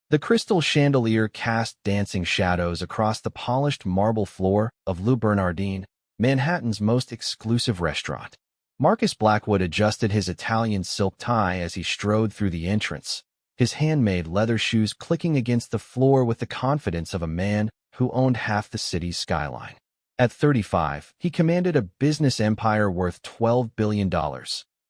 The crystal chandelier cast dancing shadows across the polished marble floor of Le Bernardin, Manhattan's most exclusive restaurant. Marcus Blackwood adjusted his Italian silk tie as he strode through the entrance, his handmade leather shoes clicking against the floor with the confidence of a man who owned half the city's skyline. At 35, he commanded a business empire worth $12 billion,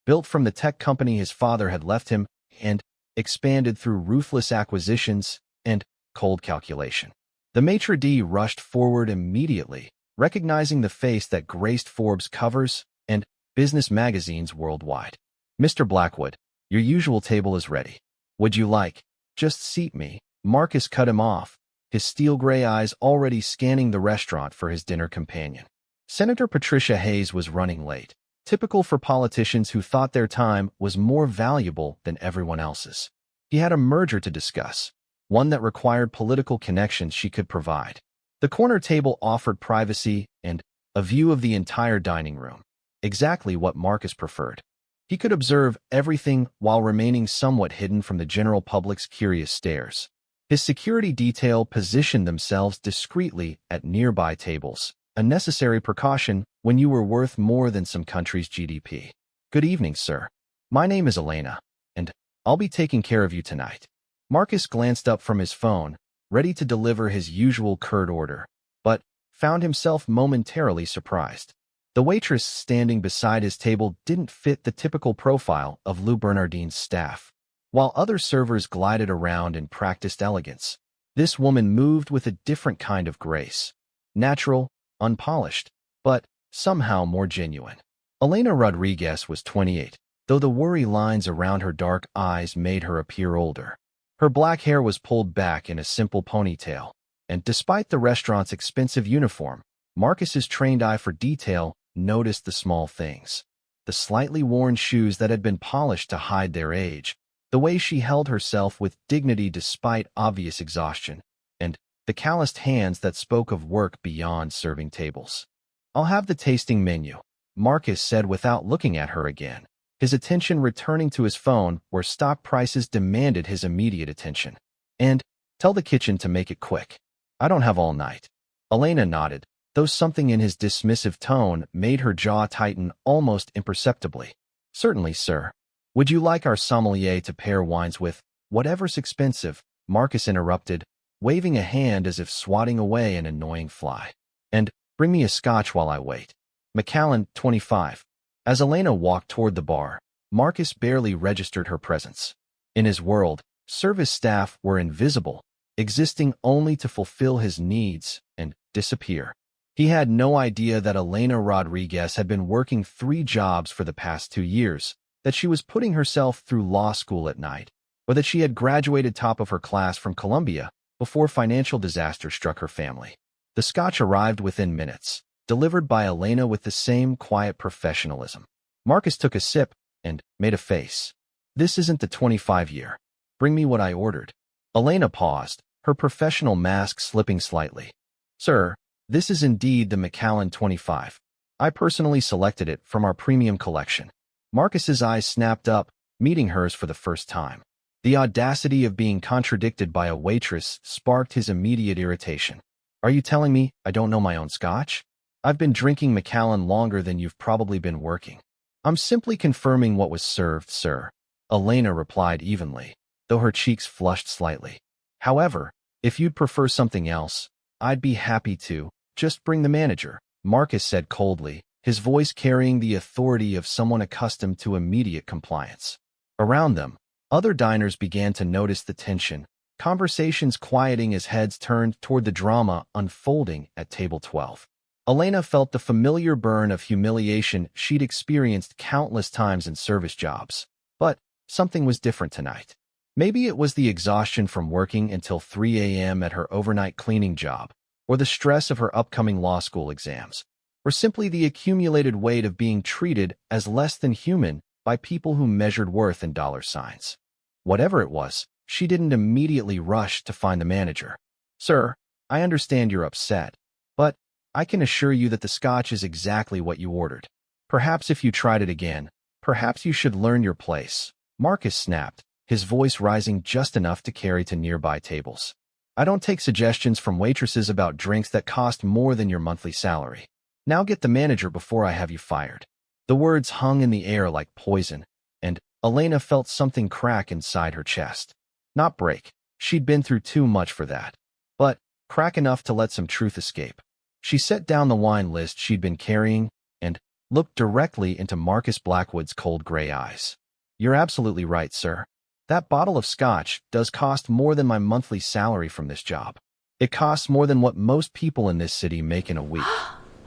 built from the tech company his father had left him and expanded through ruthless acquisitions and cold calculation. The maitre d' rushed forward immediately, recognizing the face that graced Forbes covers and business magazines worldwide. "Mr. Blackwood, your usual table is ready. Would you like? Just seat me." Marcus cut him off, his steel gray eyes already scanning the restaurant for his dinner companion. Senator Patricia Hayes was running late, typical for politicians who thought their time was more valuable than everyone else's. He had a merger to discuss, one that required political connections she could provide. The corner table offered privacy and a view of the entire dining room, exactly what Marcus preferred. He could observe everything while remaining somewhat hidden from the general public's curious stares. His security detail positioned themselves discreetly at nearby tables, a necessary precaution when you were worth more than some country's GDP. "Good evening, sir. My name is Elena, and I'll be taking care of you tonight." Marcus glanced up from his phone, ready to deliver his usual curt order, but found himself momentarily surprised. The waitress standing beside his table didn't fit the typical profile of Lou Bernardin's staff. While other servers glided around in practiced elegance, this woman moved with a different kind of grace. Natural, unpolished, but somehow more genuine. Elena Rodriguez was 28, though the worry lines around her dark eyes made her appear older. Her black hair was pulled back in a simple ponytail, and despite the restaurant's expensive uniform, Marcus's trained eye for detail noticed the small things. The slightly worn shoes that had been polished to hide their age, the way she held herself with dignity despite obvious exhaustion, and the calloused hands that spoke of work beyond serving tables. "I'll have the tasting menu," Marcus said without looking at her again, his attention returning to his phone where stock prices demanded his immediate attention. "And tell the kitchen to make it quick. I don't have all night." Elena nodded, though something in his dismissive tone made her jaw tighten almost imperceptibly. "Certainly, sir. Would you like our sommelier to pair wines with whatever's expensive?" Marcus interrupted, waving a hand as if swatting away an annoying fly. "And bring me a scotch while I wait." Macallan, 25. As Elena walked toward the bar, Marcus barely registered her presence. In his world, service staff were invisible, existing only to fulfill his needs and disappear. He had no idea that Elena Rodriguez had been working 3 jobs for the past 2 years, that she was putting herself through law school at night, or that she had graduated top of her class from Columbia before financial disaster struck her family. The scotch arrived within minutes, delivered by Elena with the same quiet professionalism. Marcus took a sip and made a face. "This isn't the 25 year. Bring me what I ordered." Elena paused, her professional mask slipping slightly. "Sir, this is indeed the Macallan 25. I personally selected it from our premium collection." Marcus's eyes snapped up, meeting hers for the first time. The audacity of being contradicted by a waitress sparked his immediate irritation. "Are you telling me I don't know my own scotch? I've been drinking Macallan longer than you've probably been working." "I'm simply confirming what was served, sir," Elena replied evenly, though her cheeks flushed slightly. "However, if you'd prefer something else, I'd be happy to. Just bring the manager," Marcus said coldly, his voice carrying the authority of someone accustomed to immediate compliance. Around them, other diners began to notice the tension, conversations quieting as heads turned toward the drama unfolding at table 12. Elena felt the familiar burn of humiliation she'd experienced countless times in service jobs. But something was different tonight. Maybe it was the exhaustion from working until 3 a.m. at her overnight cleaning job, or the stress of her upcoming law school exams, or simply the accumulated weight of being treated as less than human by people who measured worth in dollar signs. Whatever it was, she didn't immediately rush to find the manager. "Sir, I understand you're upset, but I can assure you that the scotch is exactly what you ordered. Perhaps if you tried it again, perhaps you should learn your place," Marcus snapped, his voice rising just enough to carry to nearby tables. I don't take suggestions from waitresses about drinks that cost more than your monthly salary. Now get the manager before I have you fired. The words hung in the air like poison, and Elena felt something crack inside her chest. Not break. She'd been through too much for that. But crack enough to let some truth escape. She set down the wine list she'd been carrying and looked directly into Marcus Blackwood's cold gray eyes. You're absolutely right, sir. That bottle of scotch does cost more than my monthly salary from this job. It costs more than what most people in this city make in a week.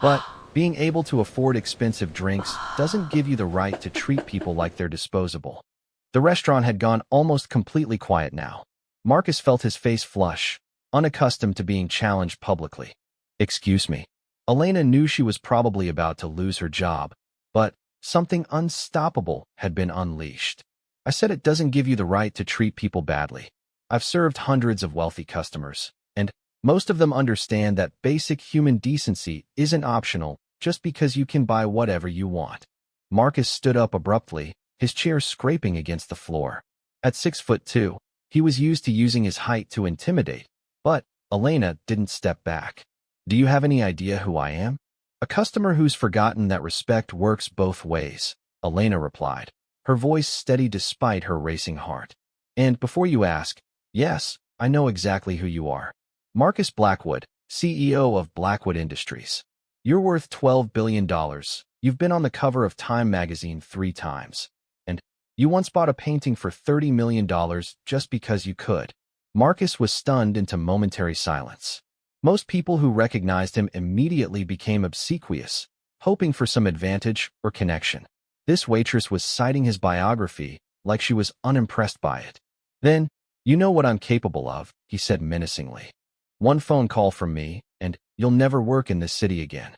But being able to afford expensive drinks doesn't give you the right to treat people like they're disposable. The restaurant had gone almost completely quiet now. Marcus felt his face flush, unaccustomed to being challenged publicly. Excuse me. Elena knew she was probably about to lose her job, but something unstoppable had been unleashed. I said it doesn't give you the right to treat people badly. I've served hundreds of wealthy customers, and most of them understand that basic human decency isn't optional just because you can buy whatever you want. Marcus stood up abruptly, his chair scraping against the floor. At 6'2", he was used to using his height to intimidate, but Elena didn't step back. Do you have any idea who I am? A customer who's forgotten that respect works both ways, Elena replied, her voice steady despite her racing heart. And before you ask, yes, I know exactly who you are. Marcus Blackwood, CEO of Blackwood Industries. You're worth $12 billion. You've been on the cover of Time magazine 3 times. And you once bought a painting for $30 million just because you could. Marcus was stunned into momentary silence. Most people who recognized him immediately became obsequious, hoping for some advantage or connection. This waitress was citing his biography like she was unimpressed by it. Then, you know what I'm capable of, he said menacingly. One phone call from me, and you'll never work in this city again.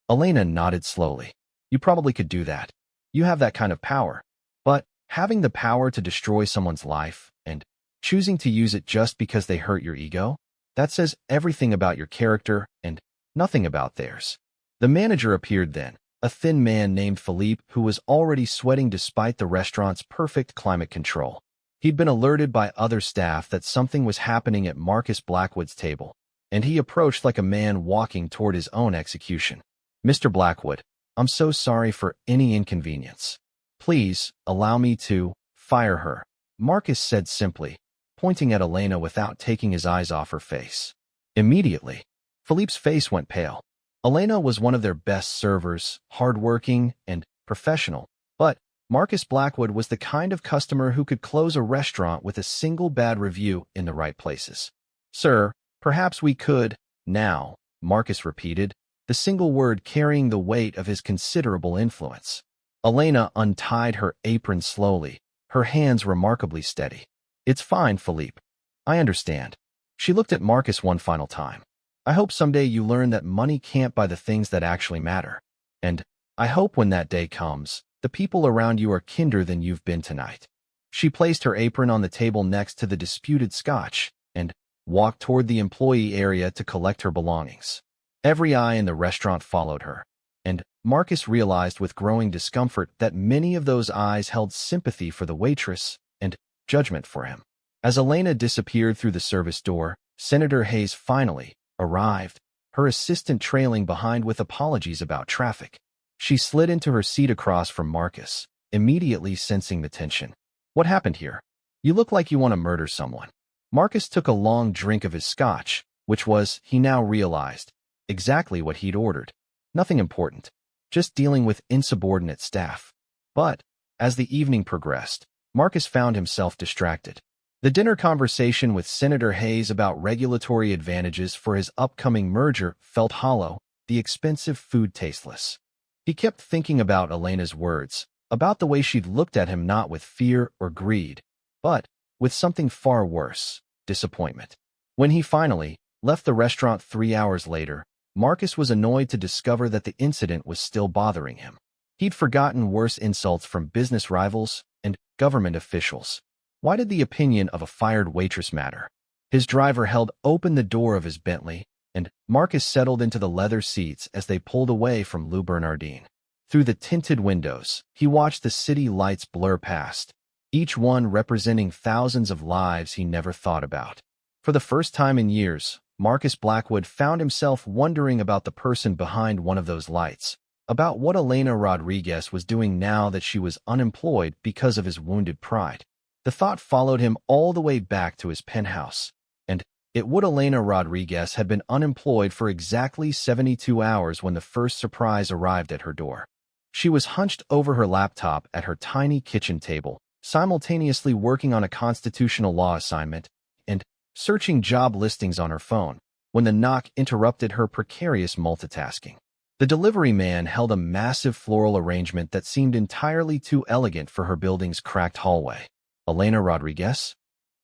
Elena nodded slowly. You probably could do that. You have that kind of power. But having the power to destroy someone's life and choosing to use it just because they hurt your ego, that says everything about your character and nothing about theirs. The manager appeared then, a thin man named Philippe who was already sweating despite the restaurant's perfect climate control. He'd been alerted by other staff that something was happening at Marcus Blackwood's table, and he approached like a man walking toward his own execution. Mr. Blackwood, I'm so sorry for any inconvenience. Please, allow me to fire her, Marcus said simply, pointing at Elena without taking his eyes off her face. Immediately, Philippe's face went pale. Elena was one of their best servers, hardworking and professional, but Marcus Blackwood was the kind of customer who could close a restaurant with a single bad review in the right places. Sir, perhaps we could, now, Marcus repeated, the single word carrying the weight of his considerable influence. Elena untied her apron slowly, her hands remarkably steady. It's fine, Philippe. I understand. She looked at Marcus one final time. I hope someday you learn that money can't buy the things that actually matter. And I hope when that day comes, the people around you are kinder than you've been tonight. She placed her apron on the table next to the disputed scotch and walked toward the employee area to collect her belongings. Every eye in the restaurant followed her, and Marcus realized with growing discomfort that many of those eyes held sympathy for the waitress and judgment for him. As Elena disappeared through the service door, Senator Hayes finally arrived, her assistant trailing behind with apologies about traffic. She slid into her seat across from Marcus, immediately sensing the tension. What happened here? You look like you want to murder someone. Marcus took a long drink of his scotch, which was, he now realized, exactly what he'd ordered. Nothing important, just dealing with insubordinate staff. But, as the evening progressed, Marcus found himself distracted. The dinner conversation with Senator Hayes about regulatory advantages for his upcoming merger felt hollow, the expensive food tasteless. He kept thinking about Elena's words, about the way she'd looked at him not with fear or greed, but with something far worse, disappointment. When he finally left the restaurant 3 hours later, Marcus was annoyed to discover that the incident was still bothering him. He'd forgotten worse insults from business rivals and government officials. Why did the opinion of a fired waitress matter? His driver held open the door of his Bentley, and Marcus settled into the leather seats as they pulled away from Le Bernardin. Through the tinted windows, he watched the city lights blur past, each one representing thousands of lives he never thought about. For the first time in years, Marcus Blackwood found himself wondering about the person behind one of those lights, about what Elena Rodriguez was doing now that she was unemployed because of his wounded pride. The thought followed him all the way back to his penthouse, and it would Elena Rodriguez had been unemployed for exactly 72 hours when the first surprise arrived at her door. She was hunched over her laptop at her tiny kitchen table, simultaneously working on a constitutional law assignment and searching job listings on her phone, when the knock interrupted her precarious multitasking. The delivery man held a massive floral arrangement that seemed entirely too elegant for her building's cracked hallway. "Elena Rodriguez?"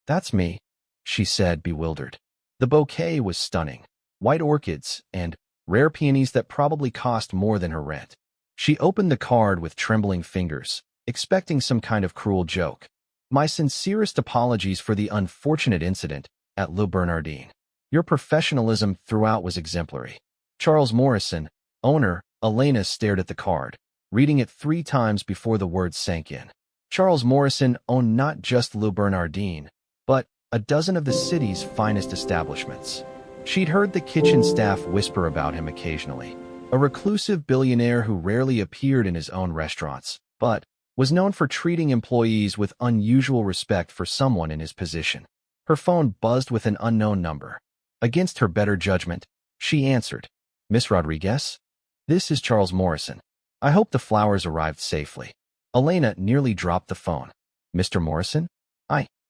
"That's me," she said, bewildered. The bouquet was stunning. White orchids and rare peonies that probably cost more than her rent. She opened the card with trembling fingers, expecting some kind of cruel joke. "My sincerest apologies for the unfortunate incident at Le Bernardin. Your professionalism throughout was exemplary. Charles Morrison, owner." Elena stared at the card, reading it 3 times before the words sank in. Charles Morrison owned not just Le Bernardin, but a dozen of the city's finest establishments. She'd heard the kitchen staff whisper about him occasionally. A reclusive billionaire who rarely appeared in his own restaurants, but was known for treating employees with unusual respect for someone in his position. Her phone buzzed with an unknown number. Against her better judgment, she answered. "Miss Rodriguez? This is Charles Morrison. I hope the flowers arrived safely." Elena nearly dropped the phone. "Mr. Morrison?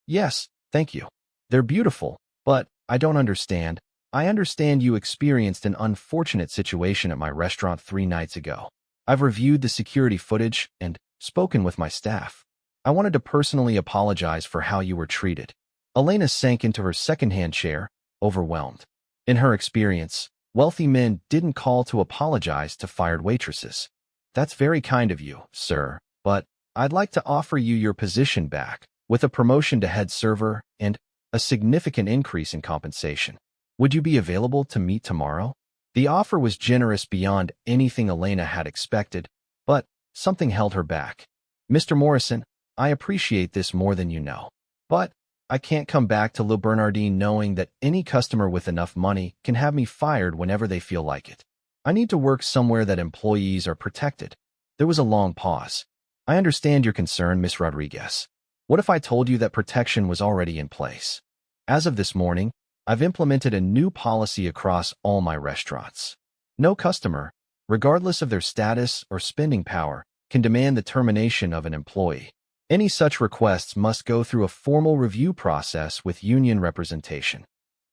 Yes, thank you. They're beautiful, but I don't understand. I understand you experienced an unfortunate situation at my restaurant 3 nights ago. I've reviewed the security footage and spoken with my staff. I wanted to personally apologize for how you were treated." Elena sank into her second-hand chair, overwhelmed. In her experience, wealthy men didn't call to apologize to fired waitresses. "That's very kind of you, sir, but I'd like to offer you your position back, with a promotion to head server and a significant increase in compensation. Would you be available to meet tomorrow?" The offer was generous beyond anything Elena had expected, but something held her back. "Mr. Morrison, I appreciate this more than you know, but I can't come back to Le Bernardin knowing that any customer with enough money can have me fired whenever they feel like it. I need to work somewhere that employees are protected." There was a long pause. "I understand your concern, Miss Rodriguez. What if I told you that protection was already in place? As of this morning, I've implemented a new policy across all my restaurants. No customer, regardless of their status or spending power, can demand the termination of an employee. Any such requests must go through a formal review process with union representation."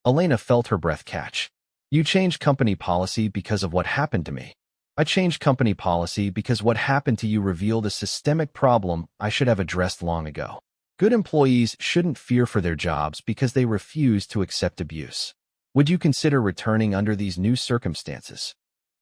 Elena felt her breath catch. "You changed company policy because of what happened to me." "I changed company policy because what happened to you revealed a systemic problem I should have addressed long ago. Good employees shouldn't fear for their jobs because they refuse to accept abuse. Would you consider returning under these new circumstances?"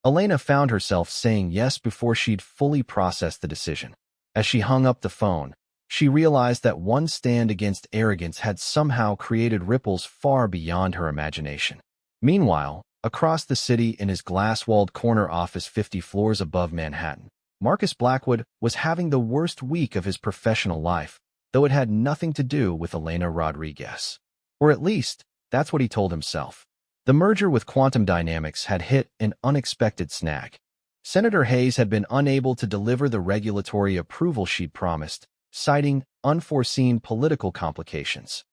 Elena found herself saying yes before she'd fully processed the decision. As she hung up the phone, she realized that one stand against arrogance had somehow created ripples far beyond her imagination. Meanwhile, across the city in his glass-walled corner office 50 floors above Manhattan, Marcus Blackwood was having the worst week of his professional life, though it had nothing to do with Elena Rodriguez. Or at least, that's what he told himself. The merger with Quantum Dynamics had hit an unexpected snag. Senator Hayes had been unable to deliver the regulatory approval she'd promised, citing unforeseen political complications.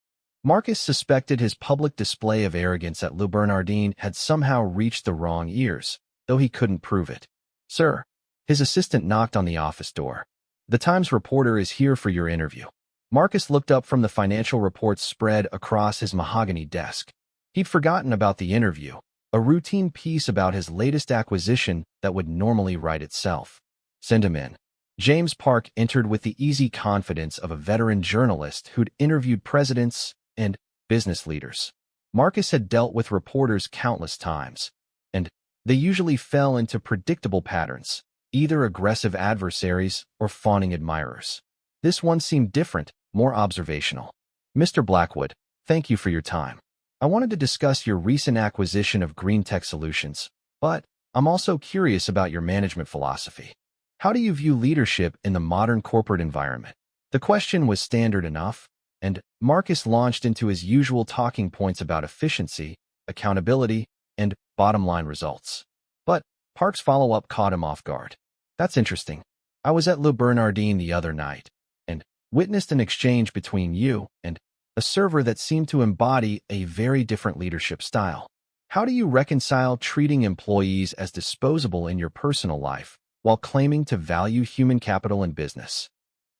Marcus suspected his public display of arrogance at Le Bernardin had somehow reached the wrong ears, though he couldn't prove it. "Sir." His assistant knocked on the office door. "The Times reporter is here for your interview." Marcus looked up from the financial reports spread across his mahogany desk. He'd forgotten about the interview, a routine piece about his latest acquisition that would normally write itself. "Send him in." James Park entered with the easy confidence of a veteran journalist who'd interviewed presidents and business leaders. Marcus had dealt with reporters countless times, and they usually fell into predictable patterns, either aggressive adversaries or fawning admirers. This one seemed different, more observational. "Mr. Blackwood, thank you for your time. I wanted to discuss your recent acquisition of Green Tech Solutions, but I'm also curious about your management philosophy. How do you view leadership in the modern corporate environment?" The question was standard enough, and Marcus launched into his usual talking points about efficiency, accountability, and bottom-line results. But Park's follow-up caught him off guard. That's interesting. I was at Le Bernardin the other night, and witnessed an exchange between you and a server that seemed to embody a very different leadership style. How do you reconcile treating employees as disposable in your personal life while claiming to value human capital in business?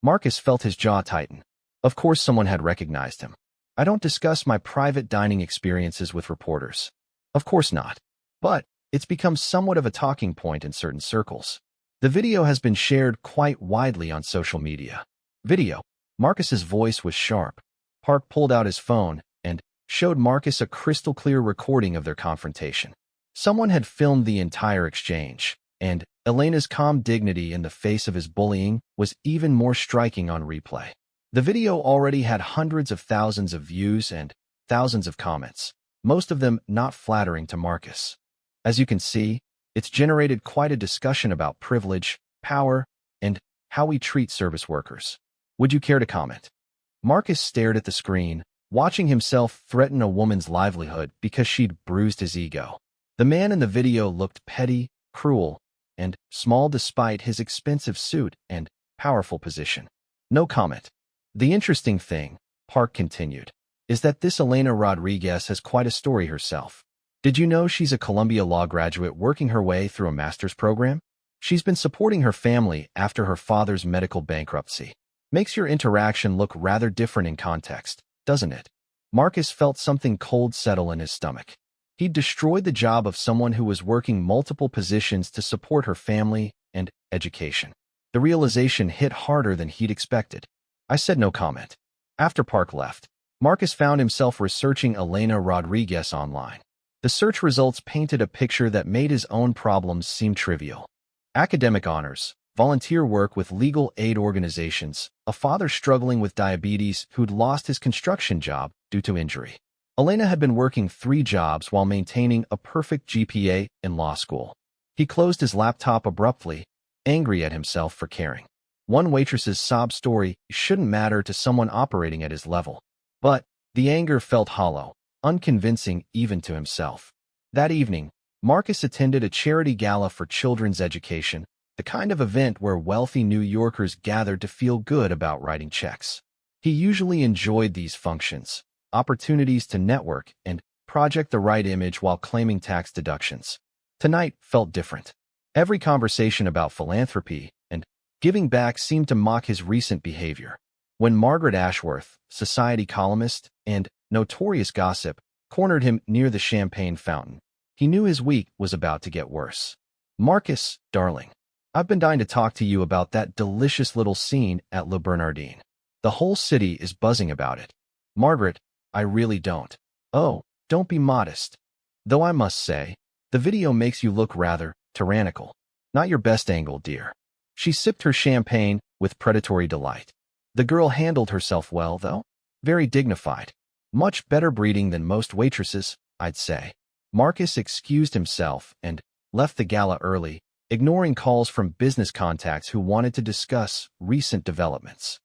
Marcus felt his jaw tighten. Of course someone had recognized him. I don't discuss my private dining experiences with reporters. Of course not. But it's become somewhat of a talking point in certain circles. The video has been shared quite widely on social media. Video. Marcus's voice was sharp. Park pulled out his phone and showed Marcus a crystal-clear recording of their confrontation. Someone had filmed the entire exchange, and Elena's calm dignity in the face of his bullying was even more striking on replay. The video already had hundreds of thousands of views and thousands of comments, most of them not flattering to Marcus. As you can see, it's generated quite a discussion about privilege, power, and how we treat service workers. Would you care to comment? Marcus stared at the screen, watching himself threaten a woman's livelihood because she'd bruised his ego. The man in the video looked petty, cruel, and small despite his expensive suit and powerful position. No comment. The interesting thing, Park continued, is that this Elena Rodriguez has quite a story herself. Did you know she's a Columbia Law graduate working her way through a master's program? She's been supporting her family after her father's medical bankruptcy. Makes your interaction look rather different in context, doesn't it? Marcus felt something cold settle in his stomach. He'd destroyed the job of someone who was working multiple positions to support her family and education. The realization hit harder than he'd expected. I said no comment. After Park left, Marcus found himself researching Elena Rodriguez online. The search results painted a picture that made his own problems seem trivial. Academic honors, volunteer work with legal aid organizations, a father struggling with diabetes who'd lost his construction job due to injury. Elena had been working 3 jobs while maintaining a perfect GPA in law school. He closed his laptop abruptly, angry at himself for caring. One waitress's sob story shouldn't matter to someone operating at his level. But the anger felt hollow, unconvincing even to himself. That evening, Marcus attended a charity gala for children's education, the kind of event where wealthy New Yorkers gathered to feel good about writing checks. He usually enjoyed these functions, opportunities to network and project the right image while claiming tax deductions. Tonight felt different. Every conversation about philanthropy and giving back seemed to mock his recent behavior. When Margaret Ashworth, society columnist and notorious gossip, cornered him near the champagne fountain, he knew his week was about to get worse. Marcus, darling, I've been dying to talk to you about that delicious little scene at Le Bernardin. The whole city is buzzing about it. Margaret, I really don't. Oh, don't be modest. Though I must say, the video makes you look rather tyrannical. Not your best angle, dear. She sipped her champagne with predatory delight. The girl handled herself well, though. Very dignified. Much better breeding than most waitresses, I'd say. Marcus excused himself and left the gala early, ignoring calls from business contacts who wanted to discuss recent developments.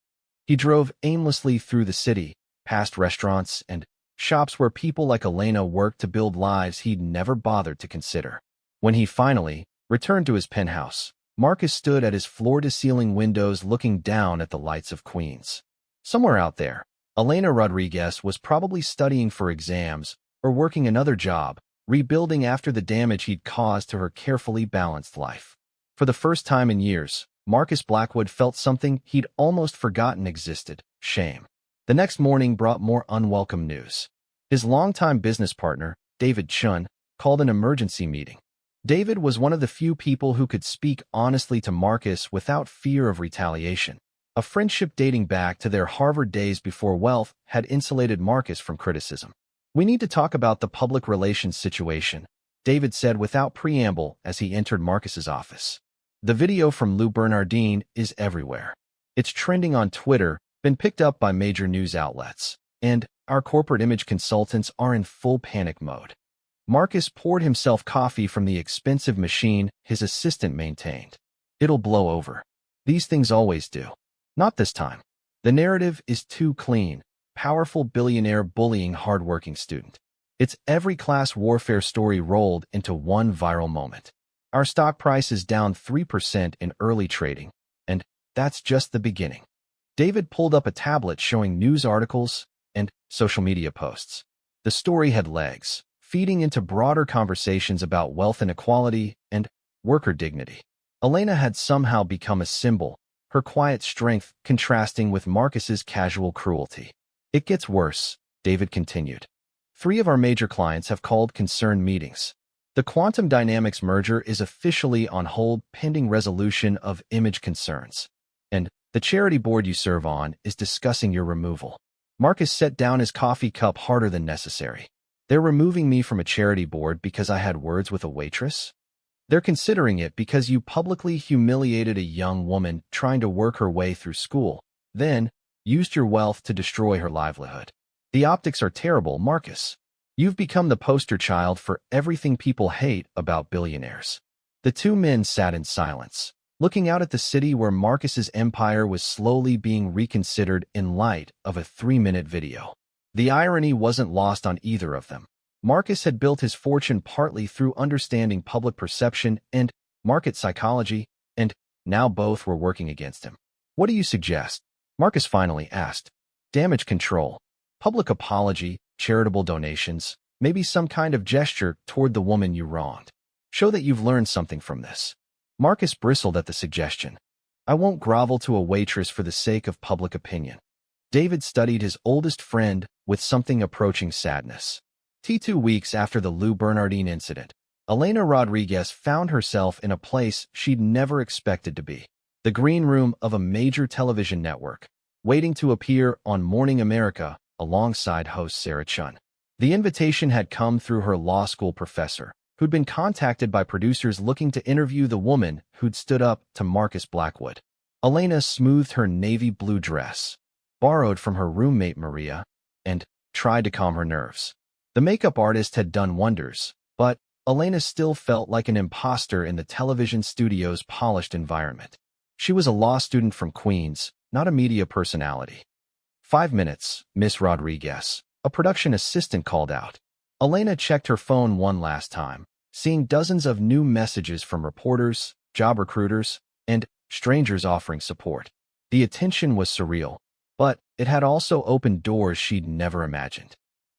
He drove aimlessly through the city, past restaurants and shops where people like Elena worked to build lives he'd never bothered to consider. When he finally returned to his penthouse, Marcus stood at his floor-to-ceiling windows looking down at the lights of Queens. Somewhere out there, Elena Rodriguez was probably studying for exams or working another job, rebuilding after the damage he'd caused to her carefully balanced life. For the first time in years, Marcus Blackwood felt something he'd almost forgotten existed: shame. The next morning brought more unwelcome news. His longtime business partner, David Chun, called an emergency meeting. David was one of the few people who could speak honestly to Marcus without fear of retaliation. A friendship dating back to their Harvard days before wealth had insulated Marcus from criticism. "We need to talk about the public relations situation," David said without preamble as he entered Marcus's office. "The video from Le Bernardin is everywhere. It's trending on Twitter, been picked up by major news outlets, and our corporate image consultants are in full panic mode." Marcus poured himself coffee from the expensive machine his assistant maintained. "It'll blow over. These things always do. Not this time." The narrative is too clean. Powerful billionaire bullying hardworking student. It's every class warfare story rolled into one viral moment. Our stock price is down 3% in early trading, and that's just the beginning. David pulled up a tablet showing news articles and social media posts. The story had legs, feeding into broader conversations about wealth inequality and worker dignity. Elena had somehow become a symbol, her quiet strength contrasting with Marcus's casual cruelty. It gets worse, David continued. 3 of our major clients have called concern meetings. The Quantum Dynamics merger is officially on hold pending resolution of image concerns. And the charity board you serve on is discussing your removal. Marcus set down his coffee cup harder than necessary. They're removing me from a charity board because I had words with a waitress? They're considering it because you publicly humiliated a young woman trying to work her way through school, then used your wealth to destroy her livelihood. The optics are terrible, Marcus. You've become the poster child for everything people hate about billionaires. The 2 men sat in silence, looking out at the city where Marcus's empire was slowly being reconsidered in light of a 3-minute video. The irony wasn't lost on either of them. Marcus had built his fortune partly through understanding public perception and market psychology, and now both were working against him. What do you suggest? Marcus finally asked. Damage control, public apology, charitable donations, maybe some kind of gesture toward the woman you wronged. Show that you've learned something from this. Marcus bristled at the suggestion. I won't grovel to a waitress for the sake of public opinion. David studied his oldest friend with something approaching sadness. 2 weeks after the Lou Bernardine incident, Elena Rodriguez found herself in a place she'd never expected to be. The green room of a major television network, waiting to appear on Morning America alongside host Sarah Chun. The invitation had come through her law school professor, who'd been contacted by producers looking to interview the woman who'd stood up to Marcus Blackwood. Elena smoothed her navy blue dress, borrowed from her roommate Maria, and tried to calm her nerves. The makeup artist had done wonders, but Elena still felt like an imposter in the television studio's polished environment. She was a law student from Queens, not a media personality. 5 minutes, Miss Rodriguez, a production assistant called out. Elena checked her phone one last time, seeing dozens of new messages from reporters, job recruiters, and strangers offering support. The attention was surreal, but it had also opened doors she'd never imagined.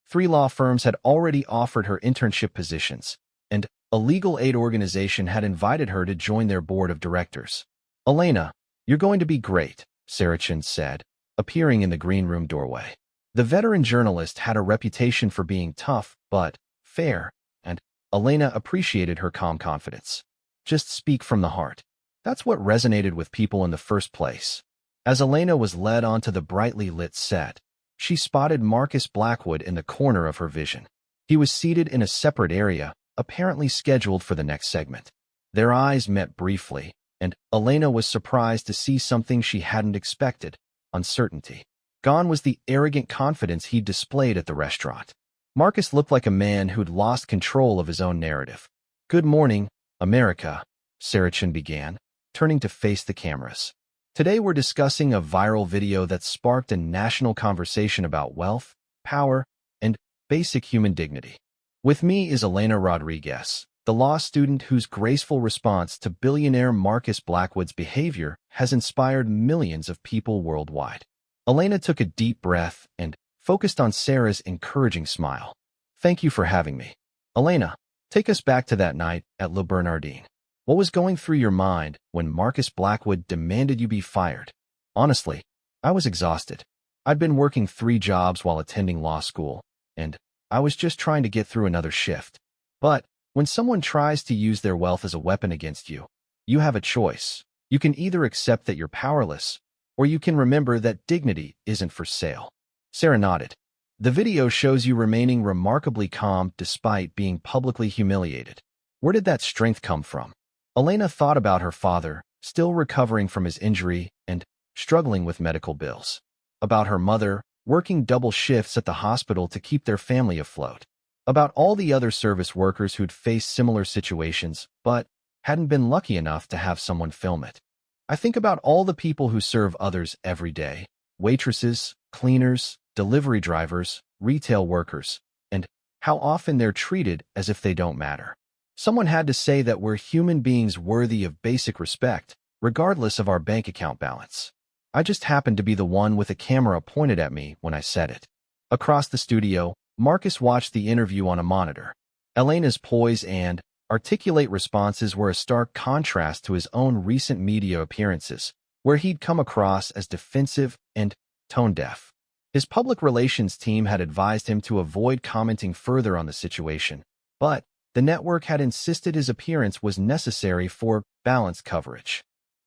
3 law firms had already offered her internship positions, and a legal aid organization had invited her to join their board of directors. Elena, you're going to be great, Sarah Chin said, appearing in the green room doorway. The veteran journalist had a reputation for being tough but fair, and Elena appreciated her calm confidence. Just speak from the heart. That's what resonated with people in the first place. As Elena was led onto the brightly lit set, she spotted Marcus Blackwood in the corner of her vision. He was seated in a separate area, apparently scheduled for the next segment. Their eyes met briefly, and Elena was surprised to see something she hadn't expected: uncertainty. Gone was the arrogant confidence he'd displayed at the restaurant. Marcus looked like a man who'd lost control of his own narrative. Good morning, America, Sarah Chin began, turning to face the cameras. Today we're discussing a viral video that sparked a national conversation about wealth, power, and basic human dignity. With me is Elena Rodriguez, the law student whose graceful response to billionaire Marcus Blackwood's behavior has inspired millions of people worldwide. Elena took a deep breath and focused on Sarah's encouraging smile. Thank you for having me. Elena, take us back to that night at Le Bernardine. What was going through your mind when Marcus Blackwood demanded you be fired? Honestly, I was exhausted. I'd been working 3 jobs while attending law school, and I was just trying to get through another shift. But when someone tries to use their wealth as a weapon against you, you have a choice. You can either accept that you're powerless, or you can remember that dignity isn't for sale. Sarah nodded. The video shows you remaining remarkably calm despite being publicly humiliated. Where did that strength come from? Elena thought about her father, still recovering from his injury and struggling with medical bills. About her mother, working double shifts at the hospital to keep their family afloat. About all the other service workers who'd faced similar situations, but hadn't been lucky enough to have someone film it. I think about all the people who serve others every day, waitresses, cleaners, delivery drivers, retail workers, and how often they're treated as if they don't matter. Someone had to say that we're human beings worthy of basic respect, regardless of our bank account balance. I just happened to be the one with a camera pointed at me when I said it. Across the studio, Marcus watched the interview on a monitor. Elena's poise and articulate responses were a stark contrast to his own recent media appearances, where he'd come across as defensive and tone-deaf. His public relations team had advised him to avoid commenting further on the situation, but the network had insisted his appearance was necessary for balanced coverage.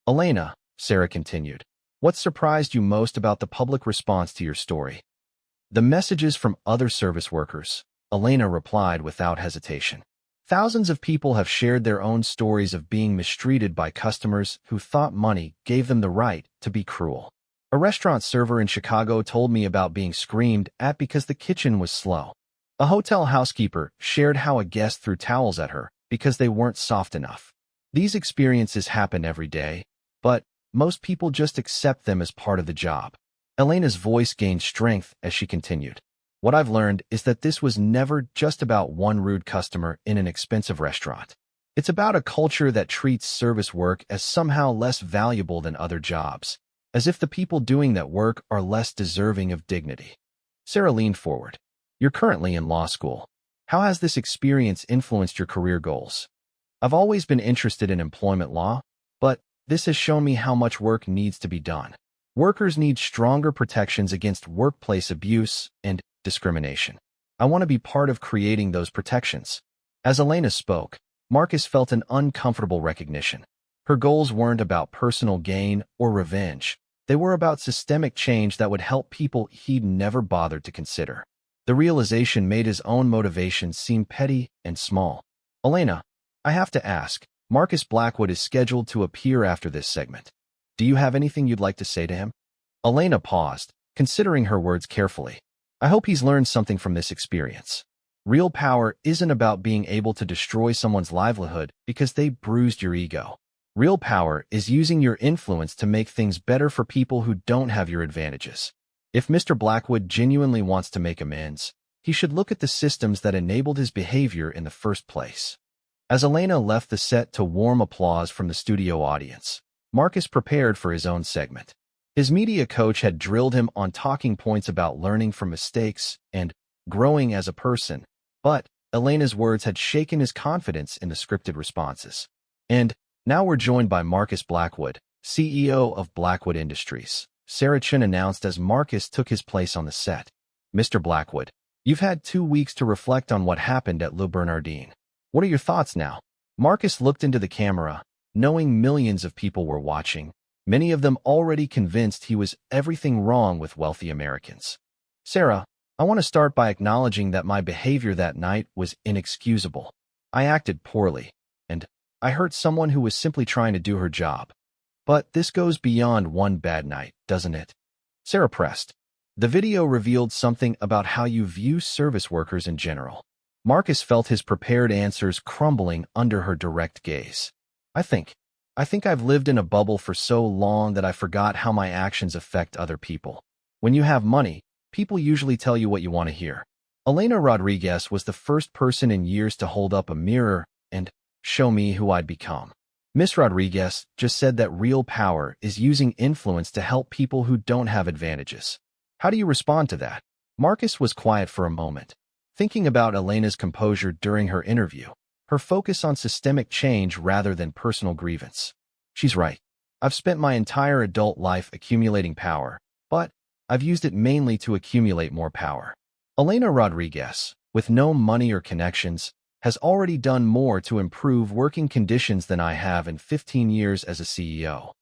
Elena, Sarah continued, what surprised you most about the public response to your story? The messages from other service workers, Elena replied without hesitation. Thousands of people have shared their own stories of being mistreated by customers who thought money gave them the right to be cruel. A restaurant server in Chicago told me about being screamed at because the kitchen was slow. A hotel housekeeper shared how a guest threw towels at her because they weren't soft enough. These experiences happen every day, but most people just accept them as part of the job. Elena's voice gained strength as she continued. What I've learned is that this was never just about one rude customer in an expensive restaurant. It's about a culture that treats service work as somehow less valuable than other jobs, as if the people doing that work are less deserving of dignity. Sarah leaned forward. You're currently in law school. How has this experience influenced your career goals? I've always been interested in employment law, but this has shown me how much work needs to be done. Workers need stronger protections against workplace abuse and discrimination. I want to be part of creating those protections. As Elena spoke, Marcus felt an uncomfortable recognition. Her goals weren't about personal gain or revenge. They were about systemic change that would help people he'd never bothered to consider. The realization made his own motivations seem petty and small. Elena, I have to ask, Marcus Blackwood is scheduled to appear after this segment. Do you have anything you'd like to say to him? Elena paused, considering her words carefully. I hope he's learned something from this experience. Real power isn't about being able to destroy someone's livelihood because they bruised your ego. Real power is using your influence to make things better for people who don't have your advantages. If Mr. Blackwood genuinely wants to make amends, he should look at the systems that enabled his behavior in the first place. As Elena left the set to warm applause from the studio audience, Marcus prepared for his own segment. His media coach had drilled him on talking points about learning from mistakes and growing as a person, but Elena's words had shaken his confidence in the scripted responses. And now we're joined by Marcus Blackwood, CEO of Blackwood Industries. Sarah Chin announced as Marcus took his place on the set. Mr. Blackwood, you've had 2 weeks to reflect on what happened at Le Bernardin. What are your thoughts now? Marcus looked into the camera, knowing millions of people were watching, many of them already convinced he was everything wrong with wealthy Americans. Sarah, I want to start by acknowledging that my behavior that night was inexcusable. I acted poorly, and I hurt someone who was simply trying to do her job. But this goes beyond one bad night, doesn't it? Sarah pressed. The video revealed something about how you view service workers in general. Marcus felt his prepared answers crumbling under her direct gaze. I think I've lived in a bubble for so long that I forgot how my actions affect other people. When you have money, people usually tell you what you want to hear. Elena Rodriguez was the first person in years to hold up a mirror and show me who I'd become. Miss Rodriguez just said that real power is using influence to help people who don't have advantages. How do you respond to that? Marcus was quiet for a moment, thinking about Elena's composure during her interview, her focus on systemic change rather than personal grievance. She's right. I've spent my entire adult life accumulating power, but I've used it mainly to accumulate more power. Elena Rodriguez, with no money or connections, has already done more to improve working conditions than I have in 15 years as a CEO.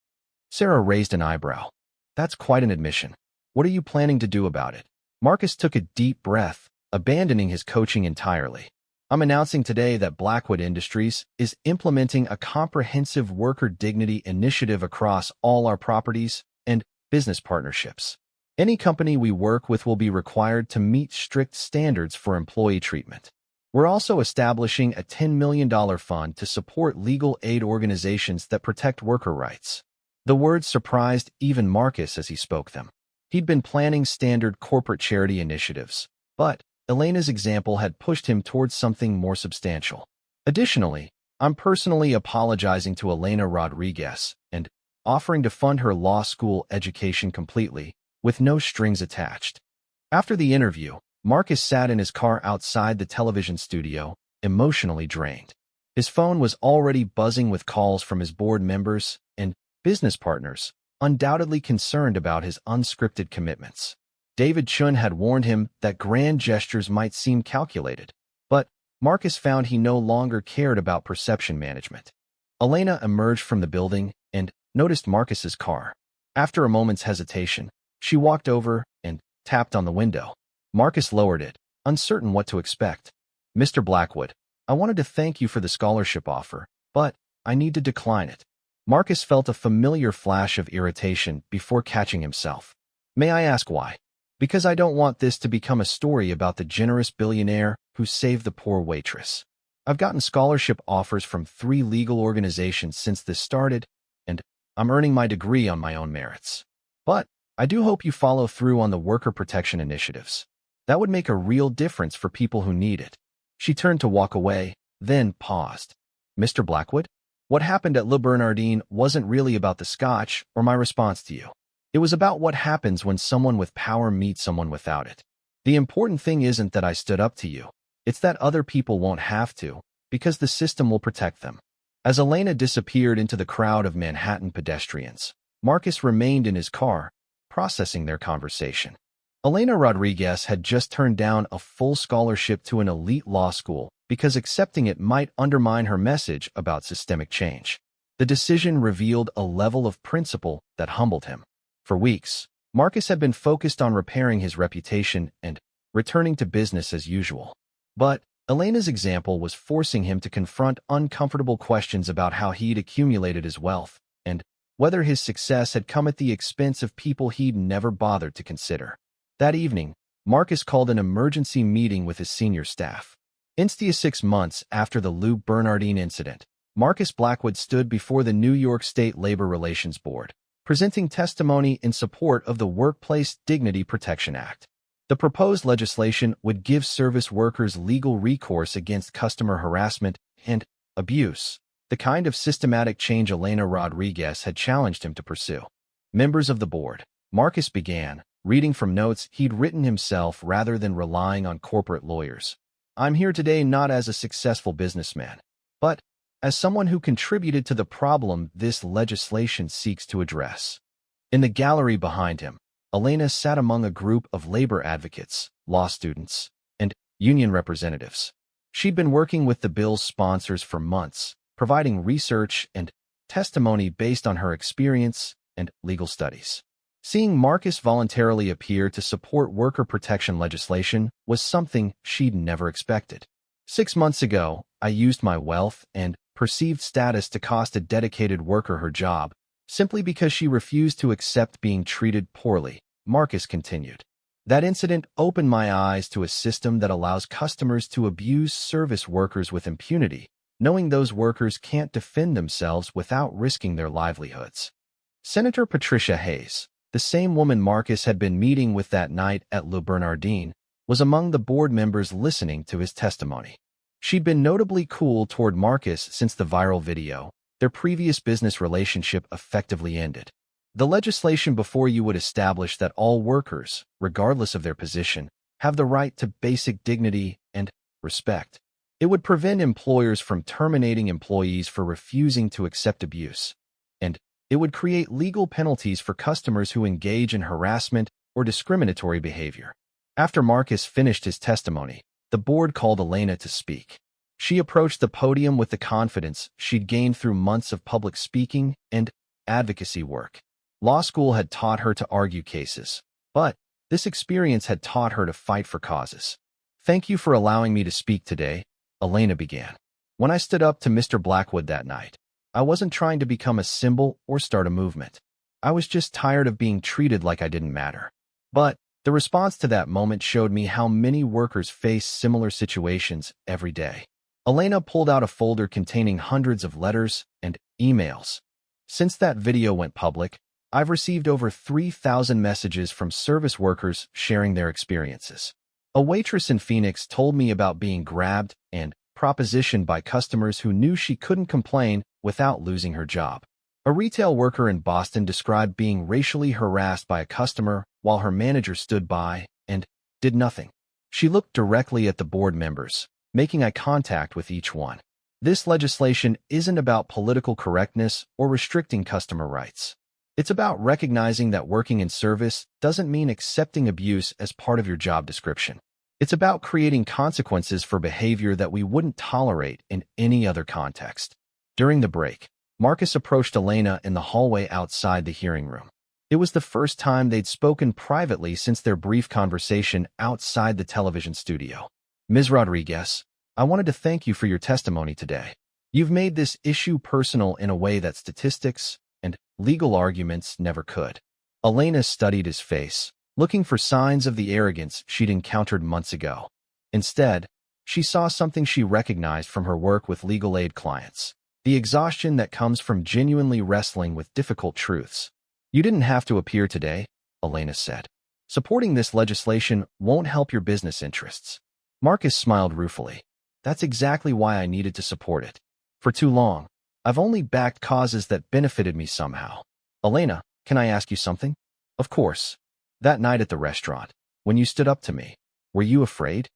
Sarah raised an eyebrow. That's quite an admission. What are you planning to do about it? Marcus took a deep breath, abandoning his coaching entirely. I'm announcing today that Blackwood Industries is implementing a comprehensive worker dignity initiative across all our properties and business partnerships. Any company we work with will be required to meet strict standards for employee treatment. We're also establishing a $10 million fund to support legal aid organizations that protect worker rights. The words surprised even Marcus as he spoke them. He'd been planning standard corporate charity initiatives, but Elena's example had pushed him towards something more substantial. Additionally, I'm personally apologizing to Elena Rodriguez and offering to fund her law school education completely, with no strings attached. After the interview, Marcus sat in his car outside the television studio, emotionally drained. His phone was already buzzing with calls from his board members and business partners, undoubtedly concerned about his unscripted commitments. David Chun had warned him that grand gestures might seem calculated, but Marcus found he no longer cared about perception management. Elena emerged from the building and noticed Marcus's car. After a moment's hesitation, she walked over and tapped on the window. Marcus lowered it, uncertain what to expect. "Mr. Blackwood, I wanted to thank you for the scholarship offer, but I need to decline it." Marcus felt a familiar flash of irritation before catching himself. "May I ask why?" "Because I don't want this to become a story about the generous billionaire who saved the poor waitress. I've gotten scholarship offers from 3 legal organizations since this started, and I'm earning my degree on my own merits. But I do hope you follow through on the worker protection initiatives. That would make a real difference for people who need it." She turned to walk away, then paused. "Mr. Blackwood, what happened at Le Bernardin wasn't really about the scotch or my response to you. It was about what happens when someone with power meets someone without it. The important thing isn't that I stood up to you. It's that other people won't have to, because the system will protect them." As Elena disappeared into the crowd of Manhattan pedestrians, Marcus remained in his car, processing their conversation. Elena Rodriguez had just turned down a full scholarship to an elite law school because accepting it might undermine her message about systemic change. The decision revealed a level of principle that humbled him. For weeks, Marcus had been focused on repairing his reputation and returning to business as usual. But Elena's example was forcing him to confront uncomfortable questions about how he'd accumulated his wealth and whether his success had come at the expense of people he'd never bothered to consider. That evening, Marcus called an emergency meeting with his senior staff. 6 months after the Le Bernardin incident, Marcus Blackwood stood before the New York State Labor Relations Board, presenting testimony in support of the Workplace Dignity Protection Act. The proposed legislation would give service workers legal recourse against customer harassment and abuse, the kind of systematic change Elena Rodriguez had challenged him to pursue. Members of the board, Marcus began, reading from notes he'd written himself rather than relying on corporate lawyers. "I'm here today not as a successful businessman, but as someone who contributed to the problem this legislation seeks to address." In the gallery behind him, Elena sat among a group of labor advocates, law students, and union representatives. She'd been working with the bill's sponsors for months, providing research and testimony based on her experience and legal studies. Seeing Marcus voluntarily appear to support worker protection legislation was something she'd never expected. 6 months ago, I used my wealth and perceived status to cost a dedicated worker her job, simply because she refused to accept being treated poorly, Marcus continued. That incident opened my eyes to a system that allows customers to abuse service workers with impunity, knowing those workers can't defend themselves without risking their livelihoods. Senator Patricia Hayes, the same woman Marcus had been meeting with that night at Le Bernardin, was among the board members listening to his testimony. She'd been notably cool toward Marcus since the viral video. Their previous business relationship effectively ended. "The legislation before you would establish that all workers, regardless of their position, have the right to basic dignity and respect. It would prevent employers from terminating employees for refusing to accept abuse. And it would create legal penalties for customers who engage in harassment or discriminatory behavior." After Marcus finished his testimony, the board called Elena to speak. She approached the podium with the confidence she'd gained through months of public speaking and advocacy work. Law school had taught her to argue cases, but this experience had taught her to fight for causes. "Thank you for allowing me to speak today," Elena began. "When I stood up to Mr. Blackwood that night, I wasn't trying to become a symbol or start a movement. I was just tired of being treated like I didn't matter. But the response to that moment showed me how many workers face similar situations every day." Elena pulled out a folder containing hundreds of letters and emails. Since that video went public, I've received over 3,000 messages from service workers sharing their experiences. A waitress in Phoenix told me about being grabbed and propositioned by customers who knew she couldn't complain without losing her job. A retail worker in Boston described being racially harassed by a customer while her manager stood by and did nothing. She looked directly at the board members, making eye contact with each one. This legislation isn't about political correctness or restricting customer rights. It's about recognizing that working in service doesn't mean accepting abuse as part of your job description. It's about creating consequences for behavior that we wouldn't tolerate in any other context. During the break, Marcus approached Elena in the hallway outside the hearing room. It was the first time they'd spoken privately since their brief conversation outside the television studio. "Ms. Rodriguez, I wanted to thank you for your testimony today. You've made this issue personal in a way that statistics and legal arguments never could." Elena studied his face, looking for signs of the arrogance she'd encountered months ago. Instead, she saw something she recognized from her work with legal aid clients: the exhaustion that comes from genuinely wrestling with difficult truths. "You didn't have to appear today," Elena said. "Supporting this legislation won't help your business interests." Marcus smiled ruefully. "That's exactly why I needed to support it. For too long, I've only backed causes that benefited me somehow." "Elena, can I ask you something?" "Of course. That night at the restaurant, when you stood up to me, were you afraid?"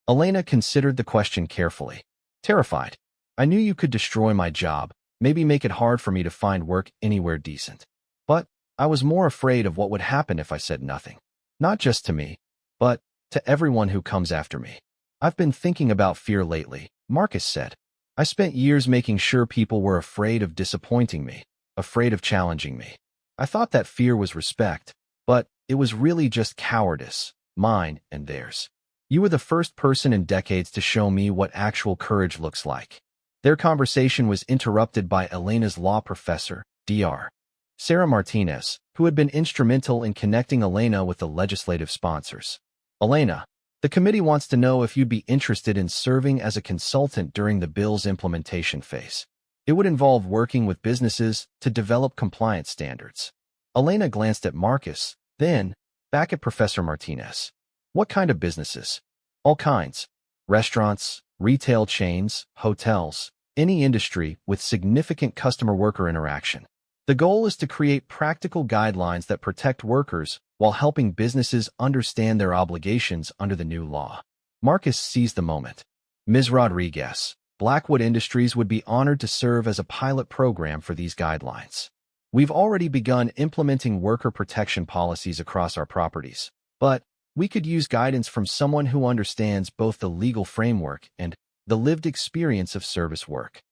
Elena considered the question carefully. "Terrified. I knew you could destroy my job, maybe make it hard for me to find work anywhere decent. But I was more afraid of what would happen if I said nothing. Not just to me, but to everyone who comes after me." "I've been thinking about fear lately," Marcus said. "I spent years making sure people were afraid of disappointing me, afraid of challenging me. I thought that fear was respect, but it was really just cowardice, mine and theirs. You were the first person in decades to show me what actual courage looks like." Their conversation was interrupted by Elena's law professor, Dr. Sarah Martinez, who had been instrumental in connecting Elena with the legislative sponsors. "Elena, the committee wants to know if you'd be interested in serving as a consultant during the bill's implementation phase. It would involve working with businesses to develop compliance standards." Elena glanced at Marcus, then back at Professor Martinez. "What kind of businesses?" "All kinds. Restaurants, retail chains, hotels, any industry with significant customer-worker interaction. The goal is to create practical guidelines that protect workers while helping businesses understand their obligations under the new law." Marcus seized the moment. "Ms. Rodriguez, Blackwood Industries would be honored to serve as a pilot program for these guidelines. We've already begun implementing worker protection policies across our properties, but we could use guidance from someone who understands both the legal framework and the lived experience of service work."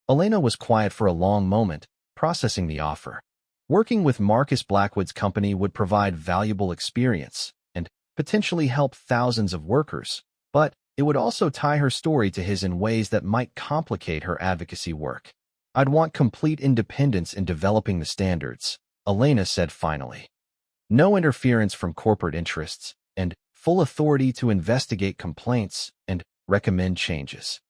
Elena was quiet for a long moment, processing the offer. Working with Marcus Blackwood's company would provide valuable experience and potentially help thousands of workers, but it would also tie her story to his in ways that might complicate her advocacy work. "I'd want complete independence in developing the standards," Elena said finally. "No interference from corporate interests, and full authority to investigate complaints and recommend changes."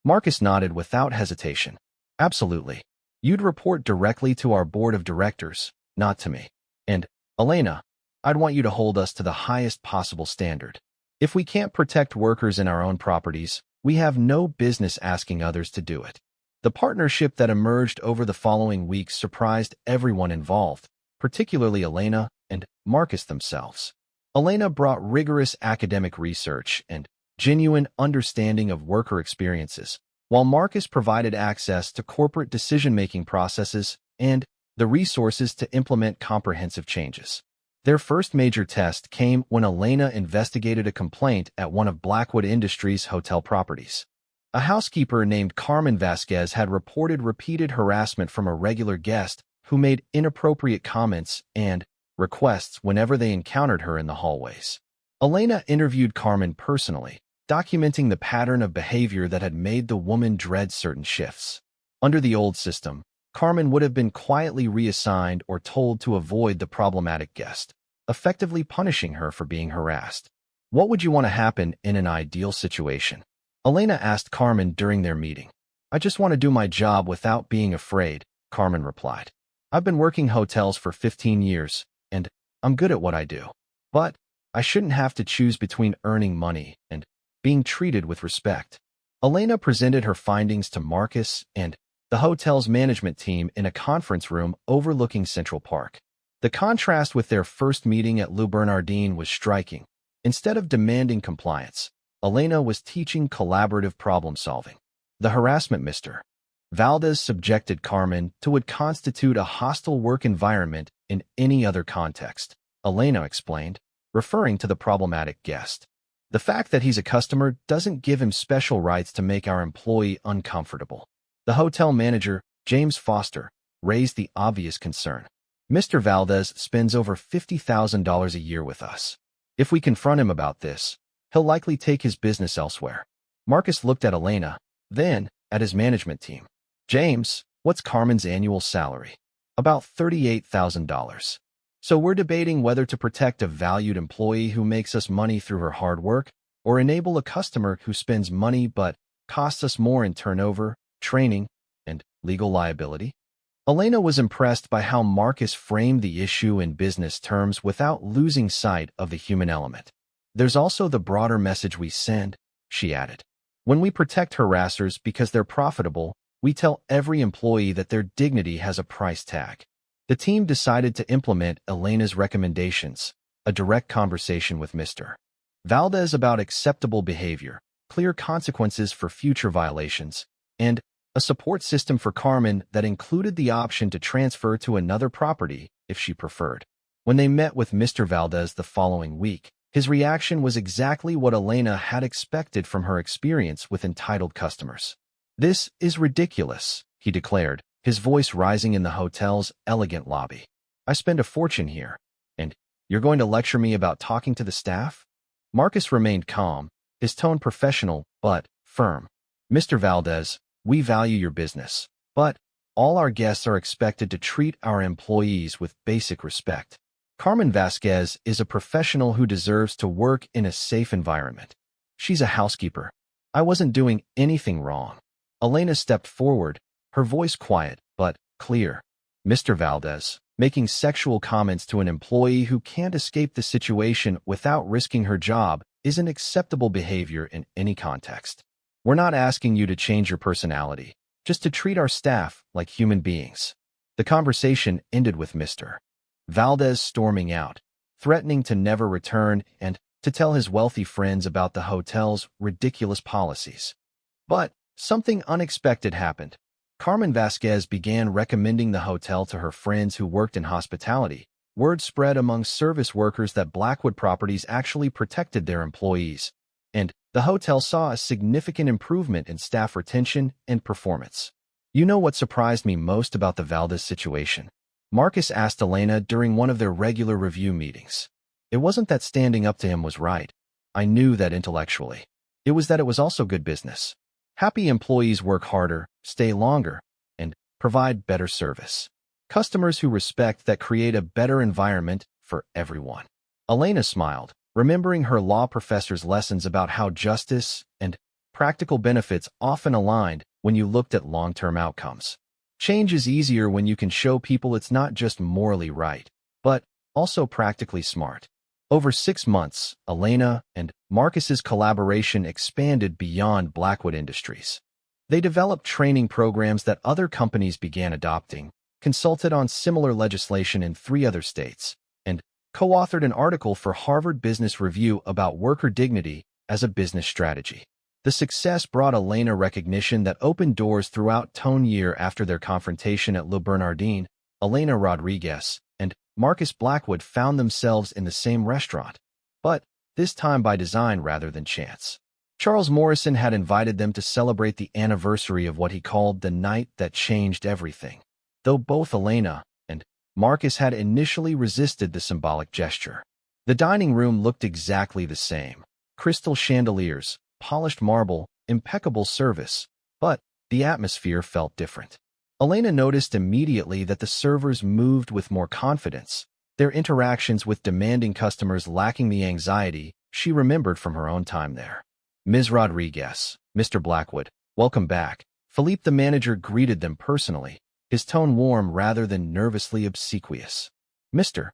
Marcus nodded without hesitation. "Absolutely. You'd report directly to our board of directors, not to me. And, Elena, I'd want you to hold us to the highest possible standard. If we can't protect workers in our own properties, we have no business asking others to do it." The partnership that emerged over the following weeks surprised everyone involved, particularly Elena and Marcus themselves. Elena brought rigorous academic research and genuine understanding of worker experiences, while Marcus provided access to corporate decision-making processes and the resources to implement comprehensive changes. Their first major test came when Elena investigated a complaint at one of Blackwood Industries' hotel properties. A housekeeper named Carmen Vasquez had reported repeated harassment from a regular guest who made inappropriate comments and requests whenever they encountered her in the hallways. Elena interviewed Carmen personally, documenting the pattern of behavior that had made the woman dread certain shifts. Under the old system, Carmen would have been quietly reassigned or told to avoid the problematic guest, effectively punishing her for being harassed. "What would you want to happen in an ideal situation?" Elena asked Carmen during their meeting. "I just want to do my job without being afraid," Carmen replied. I've been working hotels for 15 years, and I'm good at what I do. But I shouldn't have to choose between earning money and being treated with respect. Elena presented her findings to Marcus and the hotel's management team in a conference room overlooking Central Park. The contrast with their first meeting at Le Bernardin was striking. Instead of demanding compliance, Elena was teaching collaborative problem-solving. The harassment Mr. Valdez subjected Carmen to would constitute a hostile work environment in any other context, Elena explained, referring to the problematic guest. The fact that he's a customer doesn't give him special rights to make our employee uncomfortable. The hotel manager, James Foster, raised the obvious concern. Mr. Valdez spends over $50,000 a year with us. If we confront him about this, he'll likely take his business elsewhere. Marcus looked at Elena, then at his management team. James, what's Carmen's annual salary? About $38,000. So we're debating whether to protect a valued employee who makes us money through her hard work, or enable a customer who spends money but costs us more in turnover, training, and legal liability. Elena was impressed by how Marcus framed the issue in business terms without losing sight of the human element. There's also the broader message we send, she added. When we protect harassers because they're profitable, we tell every employee that their dignity has a price tag. The team decided to implement Elena's recommendations, a direct conversation with Mr. Valdez about acceptable behavior, clear consequences for future violations, and a support system for Carmen that included the option to transfer to another property if she preferred. When they met with Mr. Valdez the following week, his reaction was exactly what Elena had expected from her experience with entitled customers. "This is ridiculous," he declared, his voice rising in the hotel's elegant lobby. "I spend a fortune here, and you're going to lecture me about talking to the staff?" Marcus remained calm, his tone professional but firm. "Mr. Valdez, we value your business, but all our guests are expected to treat our employees with basic respect. Carmen Vasquez is a professional who deserves to work in a safe environment. She's a housekeeper. I wasn't doing anything wrong." Elena stepped forward, her voice quiet but clear. "Mr. Valdez, making sexual comments to an employee who can't escape the situation without risking her job isn't acceptable behavior in any context. We're not asking you to change your personality, just to treat our staff like human beings." The conversation ended with Mr. Valdez storming out, threatening to never return and to tell his wealthy friends about the hotel's ridiculous policies. But something unexpected happened. Carmen Vasquez began recommending the hotel to her friends who worked in hospitality. Word spread among service workers that Blackwood Properties actually protected their employees, and the hotel saw a significant improvement in staff retention and performance. "You know what surprised me most about the Valdez situation?" Marcus asked Elena during one of their regular review meetings. "It wasn't that standing up to him was right. I knew that intellectually. It was that it was also good business. Happy employees work harder, stay longer, and provide better service. Customers who respect that create a better environment for everyone." Elena smiled, remembering her law professor's lessons about how justice and practical benefits often aligned when you looked at long-term outcomes. Change is easier when you can show people it's not just morally right, but also practically smart. Over 6 months, Elena and Marcus's collaboration expanded beyond Blackwood Industries. They developed training programs that other companies began adopting, consulted on similar legislation in 3 other states, and co-authored an article for Harvard Business Review about worker dignity as a business strategy. The success brought Elena recognition that opened doors throughout Tone year after their confrontation at Le Bernardin. Elena Rodriguez and Marcus Blackwood found themselves in the same restaurant, but this time by design rather than chance. Charles Morrison had invited them to celebrate the anniversary of what he called the night that changed everything, though both Elena and Marcus had initially resisted the symbolic gesture. The dining room looked exactly the same. Crystal chandeliers, polished marble, impeccable service, but the atmosphere felt different. Elena noticed immediately that the servers moved with more confidence, their interactions with demanding customers lacking the anxiety she remembered from her own time there. "Ms. Rodriguez, Mr. Blackwood, welcome back." Philippe the manager greeted them personally, his tone warm rather than nervously obsequious. "Mr.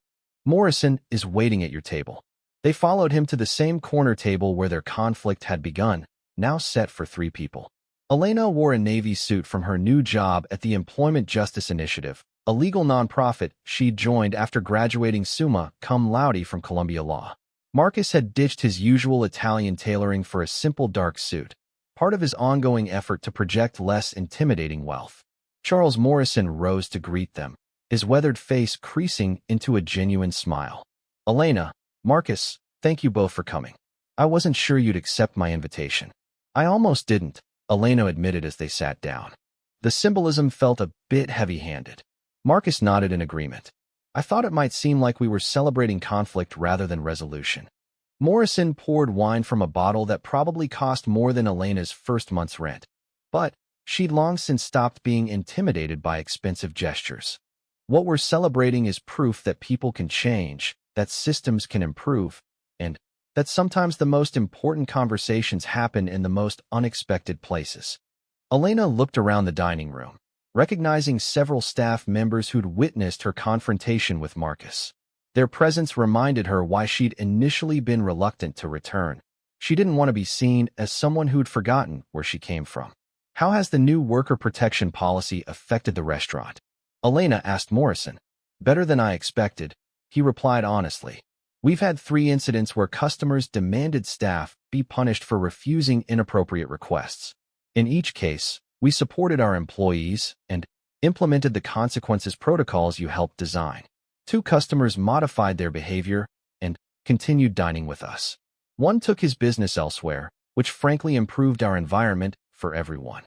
Morrison is waiting at your table." They followed him to the same corner table where their conflict had begun, now set for 3 people. Elena wore a navy suit from her new job at the Employment Justice Initiative, a legal nonprofit she'd joined after graduating summa cum laude from Columbia Law. Marcus had ditched his usual Italian tailoring for a simple dark suit, part of his ongoing effort to project less intimidating wealth. Charles Morrison rose to greet them, his weathered face creasing into a genuine smile. "Elena, Marcus, thank you both for coming. I wasn't sure you'd accept my invitation." "I almost didn't," Elena admitted as they sat down. The symbolism felt a bit heavy-handed. Marcus nodded in agreement. "I thought it might seem like we were celebrating conflict rather than resolution." Morrison poured wine from a bottle that probably cost more than Elena's first month's rent, but she'd long since stopped being intimidated by expensive gestures. "What we're celebrating is proof that people can change, that systems can improve, and that sometimes the most important conversations happen in the most unexpected places." Elena looked around the dining room, recognizing several staff members who'd witnessed her confrontation with Marcus. Their presence reminded her why she'd initially been reluctant to return. She didn't want to be seen as someone who'd forgotten where she came from. "How has the new worker protection policy affected the restaurant?" Elena asked Morrison. "Better than I expected," he replied honestly. "We've had 3 incidents where customers demanded staff be punished for refusing inappropriate requests. In each case, we supported our employees and implemented the consequences protocols you helped design. 2 customers modified their behavior and continued dining with us. 1 took his business elsewhere, which frankly improved our environment for everyone."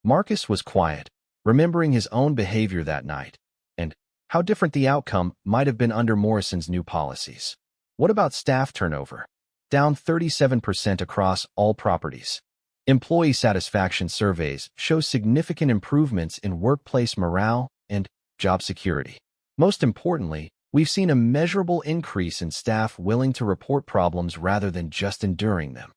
Marcus was quiet, remembering his own behavior that night, and how different the outcome might have been under Morrison's new policies. "What about staff turnover?" "Down 37% across all properties." Employee satisfaction surveys show significant improvements in workplace morale and job security. "Most importantly, we've seen a measurable increase in staff willing to report problems rather than just enduring them."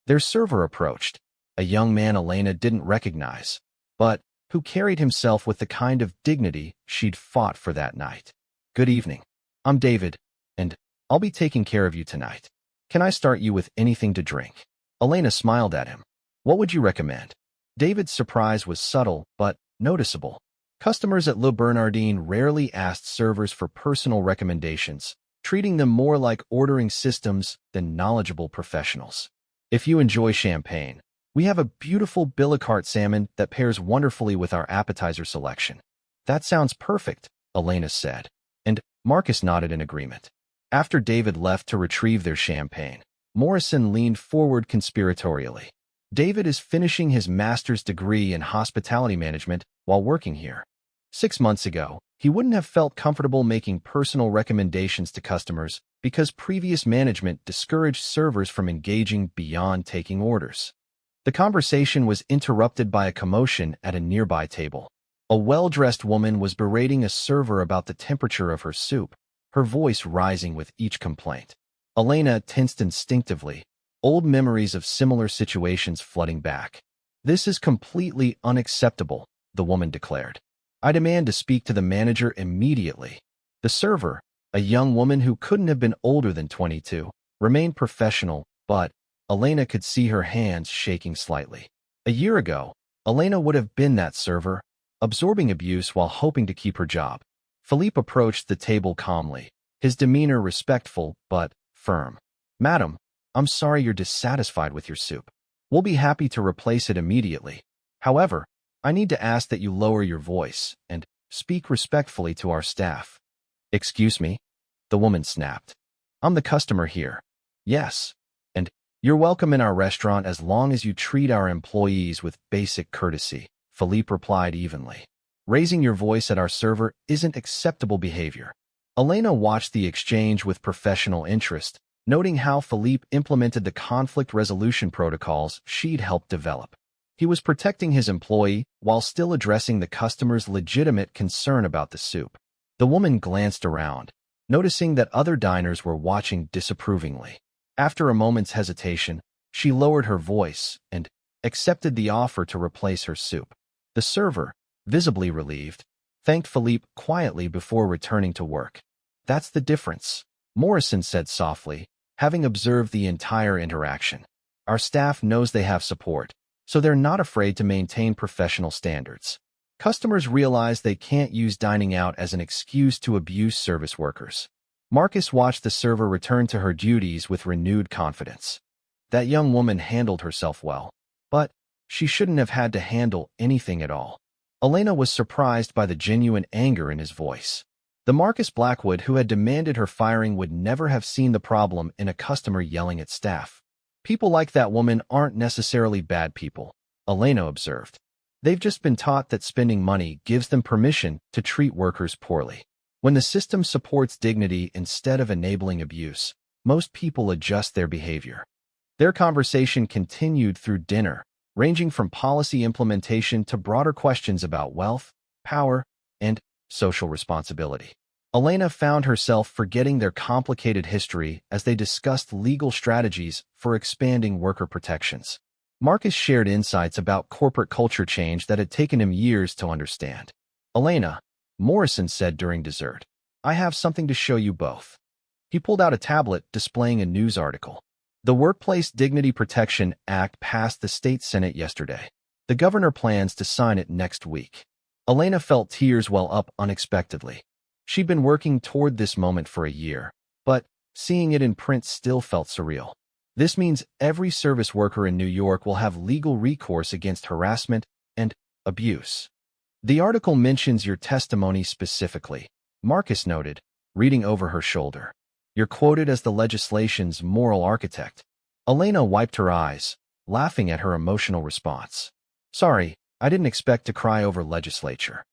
Their server approached, a young man Elena didn't recognize, but who carried himself with the kind of dignity she'd fought for that night. "Good evening. I'm David, and I'll be taking care of you tonight. Can I start you with anything to drink?" Elena smiled at him. "What would you recommend?" David's surprise was subtle but noticeable. Customers at Le Bernardin rarely asked servers for personal recommendations, treating them more like ordering systems than knowledgeable professionals. "If you enjoy champagne, we have a beautiful Billionaire salmon that pairs wonderfully with our appetizer selection." "That sounds perfect," Elena said, and Marcus nodded in agreement. After David left to retrieve their champagne, Morrison leaned forward conspiratorially. "David is finishing his master's degree in hospitality management while working here. 6 months ago, he wouldn't have felt comfortable making personal recommendations to customers because previous management discouraged servers from engaging beyond taking orders." The conversation was interrupted by a commotion at a nearby table. A well-dressed woman was berating a server about the temperature of her soup, her voice rising with each complaint. Elena tensed instinctively, old memories of similar situations flooding back. "This is completely unacceptable," the woman declared. "I demand to speak to the manager immediately." The server, a young woman who couldn't have been older than 22, remained professional, but Elena could see her hands shaking slightly. A year ago, Elena would have been that server, absorbing abuse while hoping to keep her job. Philippe approached the table calmly, his demeanor respectful but firm. "Madam, I'm sorry you're dissatisfied with your soup. We'll be happy to replace it immediately. However, I need to ask that you lower your voice and speak respectfully to our staff." "Excuse me?" the woman snapped. "I'm the customer here." "Yes, and you're welcome in our restaurant as long as you treat our employees with basic courtesy," Philippe replied evenly. "Raising your voice at our server isn't acceptable behavior." Elena watched the exchange with professional interest, noting how Philippe implemented the conflict resolution protocols she'd helped develop. He was protecting his employee while still addressing the customer's legitimate concern about the soup. The woman glanced around, noticing that other diners were watching disapprovingly. After a moment's hesitation, she lowered her voice and accepted the offer to replace her soup. The server, visibly relieved, thanked Philippe quietly before returning to work. That's the difference, Morrison said softly, having observed the entire interaction. Our staff knows they have support, so they're not afraid to maintain professional standards. Customers realize they can't use dining out as an excuse to abuse service workers. Marcus watched the server return to her duties with renewed confidence. That young woman handled herself well, but she shouldn't have had to handle anything at all. Elena was surprised by the genuine anger in his voice. The Marcus Blackwood who had demanded her firing would never have seen the problem in a customer yelling at staff. People like that woman aren't necessarily bad people, Elena observed. They've just been taught that spending money gives them permission to treat workers poorly. When the system supports dignity instead of enabling abuse, most people adjust their behavior. Their conversation continued through dinner, ranging from policy implementation to broader questions about wealth, power, and social responsibility. Elena found herself forgetting their complicated history as they discussed legal strategies for expanding worker protections. Marcus shared insights about corporate culture change that had taken him years to understand. Elena, Morrison said during dessert, I have something to show you both. He pulled out a tablet displaying a news article. The Workplace Dignity Protection Act passed the state Senate yesterday. The governor plans to sign it next week. Elena felt tears well up unexpectedly. She'd been working toward this moment for a year, but seeing it in print still felt surreal. This means every service worker in New York will have legal recourse against harassment and abuse. The article mentions your testimony specifically, Marcus noted, reading over her shoulder. You're quoted as the legislation's moral architect. Elena wiped her eyes, laughing at her emotional response. Sorry, I didn't expect to cry over legislature.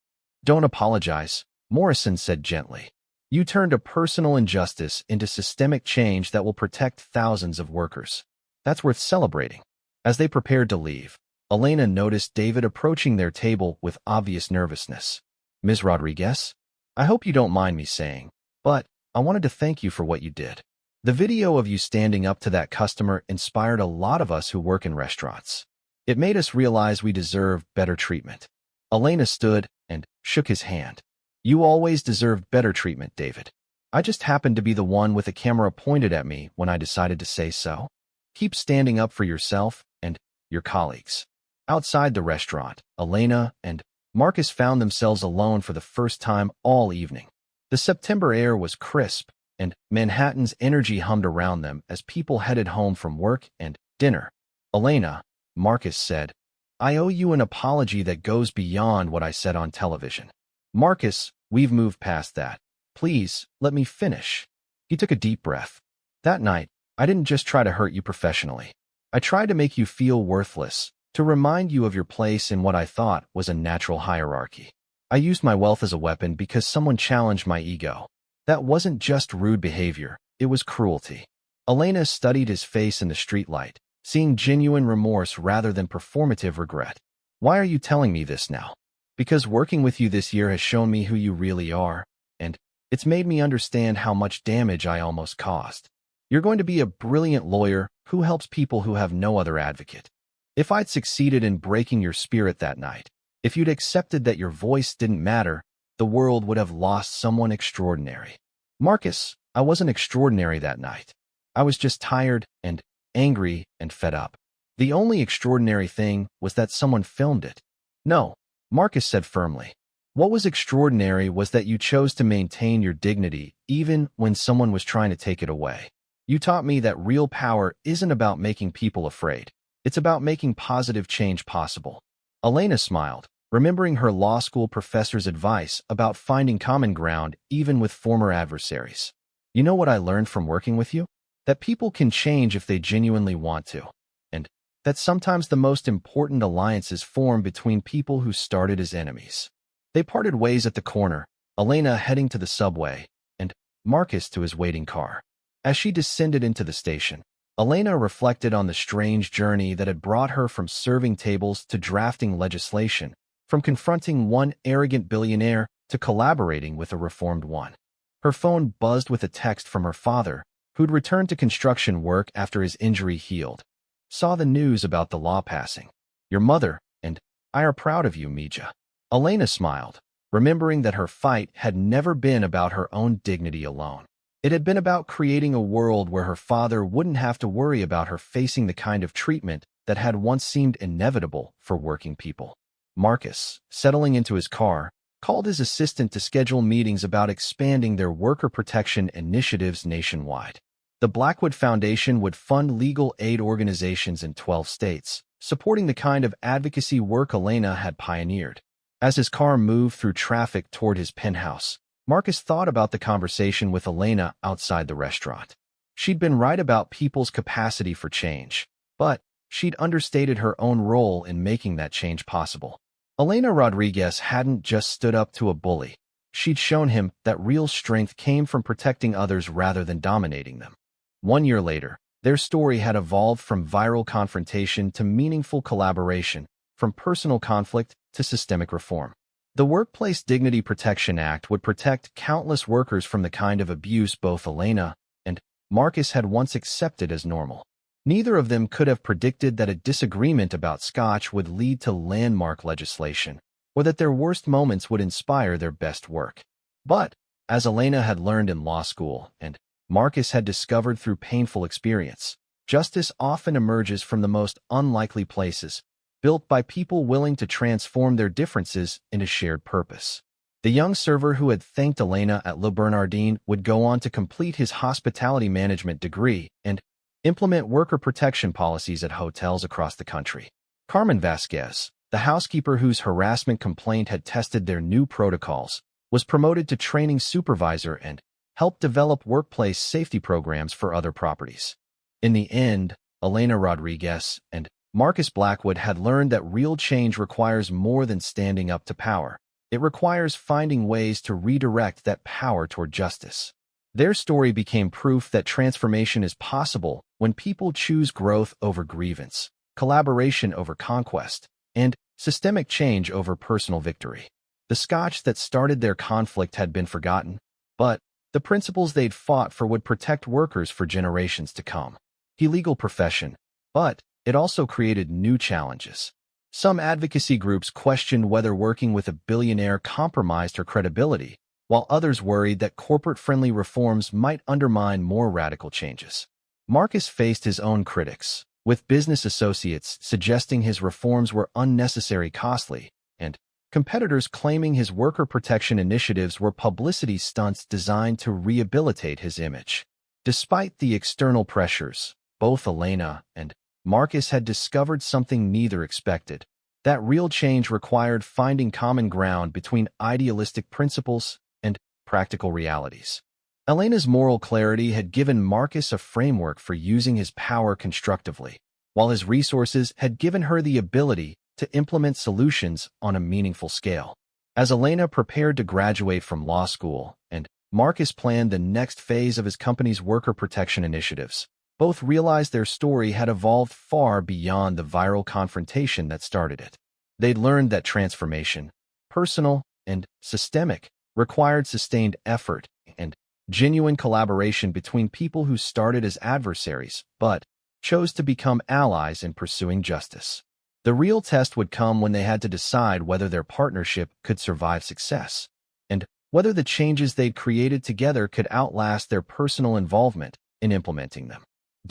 Don't apologize, Morrison said gently. You turned a personal injustice into systemic change that will protect thousands of workers. That's worth celebrating. As they prepared to leave, Elena noticed David approaching their table with obvious nervousness. Ms. Rodriguez? I hope you don't mind me saying, but I wanted to thank you for what you did. The video of you standing up to that customer inspired a lot of us who work in restaurants. It made us realize we deserve better treatment. Elena stood and shook his hand. You always deserved better treatment, David. I just happened to be the one with a camera pointed at me when I decided to say so. Keep standing up for yourself and your colleagues. Outside the restaurant, Elena and Marcus found themselves alone for the first time all evening. The September air was crisp, and Manhattan's energy hummed around them as people headed home from work and dinner. Elena, Marcus said, I owe you an apology that goes beyond what I said on television. Marcus, we've moved past that. Please, let me finish. He took a deep breath. That night, I didn't just try to hurt you professionally. I tried to make you feel worthless, to remind you of your place in what I thought was a natural hierarchy. I used my wealth as a weapon because someone challenged my ego. That wasn't just rude behavior, it was cruelty. Elena studied his face in the streetlight, seeing genuine remorse rather than performative regret. Why are you telling me this now? Because working with you this year has shown me who you really are, and it's made me understand how much damage I almost caused. You're going to be a brilliant lawyer who helps people who have no other advocate. If I'd succeeded in breaking your spirit that night, if you'd accepted that your voice didn't matter, the world would have lost someone extraordinary. Marcus, I wasn't extraordinary that night. I was just tired and angry and fed up. The only extraordinary thing was that someone filmed it. No, Marcus said firmly. What was extraordinary was that you chose to maintain your dignity even when someone was trying to take it away. You taught me that real power isn't about making people afraid. It's about making positive change possible. Elena smiled, remembering her law school professor's advice about finding common ground even with former adversaries. You know what I learned from working with you? That people can change if they genuinely want to. And that sometimes the most important alliances form between people who started as enemies. They parted ways at the corner, Elena heading to the subway, and Marcus to his waiting car. As she descended into the station, Elena reflected on the strange journey that had brought her from serving tables to drafting legislation, from confronting one arrogant billionaire to collaborating with a reformed one. Her phone buzzed with a text from her father, who'd returned to construction work after his injury healed. Saw the news about the law passing. Your mother and I are proud of you, Mija. Elena smiled, remembering that her fight had never been about her own dignity alone. It had been about creating a world where her father wouldn't have to worry about her facing the kind of treatment that had once seemed inevitable for working people. Marcus, settling into his car, called his assistant to schedule meetings about expanding their worker protection initiatives nationwide. The Blackwood Foundation would fund legal aid organizations in 12 states, supporting the kind of advocacy work Elena had pioneered. As his car moved through traffic toward his penthouse, Marcus thought about the conversation with Elena outside the restaurant. She'd been right about people's capacity for change, but she'd understated her own role in making that change possible. Elena Rodriguez hadn't just stood up to a bully. She'd shown him that real strength came from protecting others rather than dominating them. 1 year later, their story had evolved from viral confrontation to meaningful collaboration, from personal conflict to systemic reform. The Workplace Dignity Protection Act would protect countless workers from the kind of abuse both Elena and Marcus had once accepted as normal. Neither of them could have predicted that a disagreement about Scotch would lead to landmark legislation, or that their worst moments would inspire their best work. But, as Elena had learned in law school, and Marcus had discovered through painful experience, justice often emerges from the most unlikely places, built by people willing to transform their differences into shared purpose. The young server who had thanked Elena at Le Bernardin would go on to complete his hospitality management degree and implement worker protection policies at hotels across the country. Carmen Vasquez, the housekeeper whose harassment complaint had tested their new protocols, was promoted to training supervisor and helped develop workplace safety programs for other properties. In the end, Elena Rodriguez and Marcus Blackwood had learned that real change requires more than standing up to power. It requires finding ways to redirect that power toward justice. Their story became proof that transformation is possible when people choose growth over grievance, collaboration over conquest, and systemic change over personal victory. The Scotch that started their conflict had been forgotten, but the principles they'd fought for would protect workers for generations to come. The legal profession, but it also created new challenges. Some advocacy groups questioned whether working with a billionaire compromised her credibility, while others worried that corporate-friendly reforms might undermine more radical changes. Marcus faced his own critics, with business associates suggesting his reforms were unnecessarily costly, and competitors claiming his worker protection initiatives were publicity stunts designed to rehabilitate his image. Despite the external pressures, both Elena and Marcus had discovered something neither expected, that real change required finding common ground between idealistic principles and practical realities. Elena's moral clarity had given Marcus a framework for using his power constructively, while his resources had given her the ability to implement solutions on a meaningful scale. As Elena prepared to graduate from law school and Marcus planned the next phase of his company's worker protection initiatives, both realized their story had evolved far beyond the viral confrontation that started it. They'd learned that transformation, personal and systemic, required sustained effort and genuine collaboration between people who started as adversaries but chose to become allies in pursuing justice. The real test would come when they had to decide whether their partnership could survive success, and whether the changes they'd created together could outlast their personal involvement in implementing them.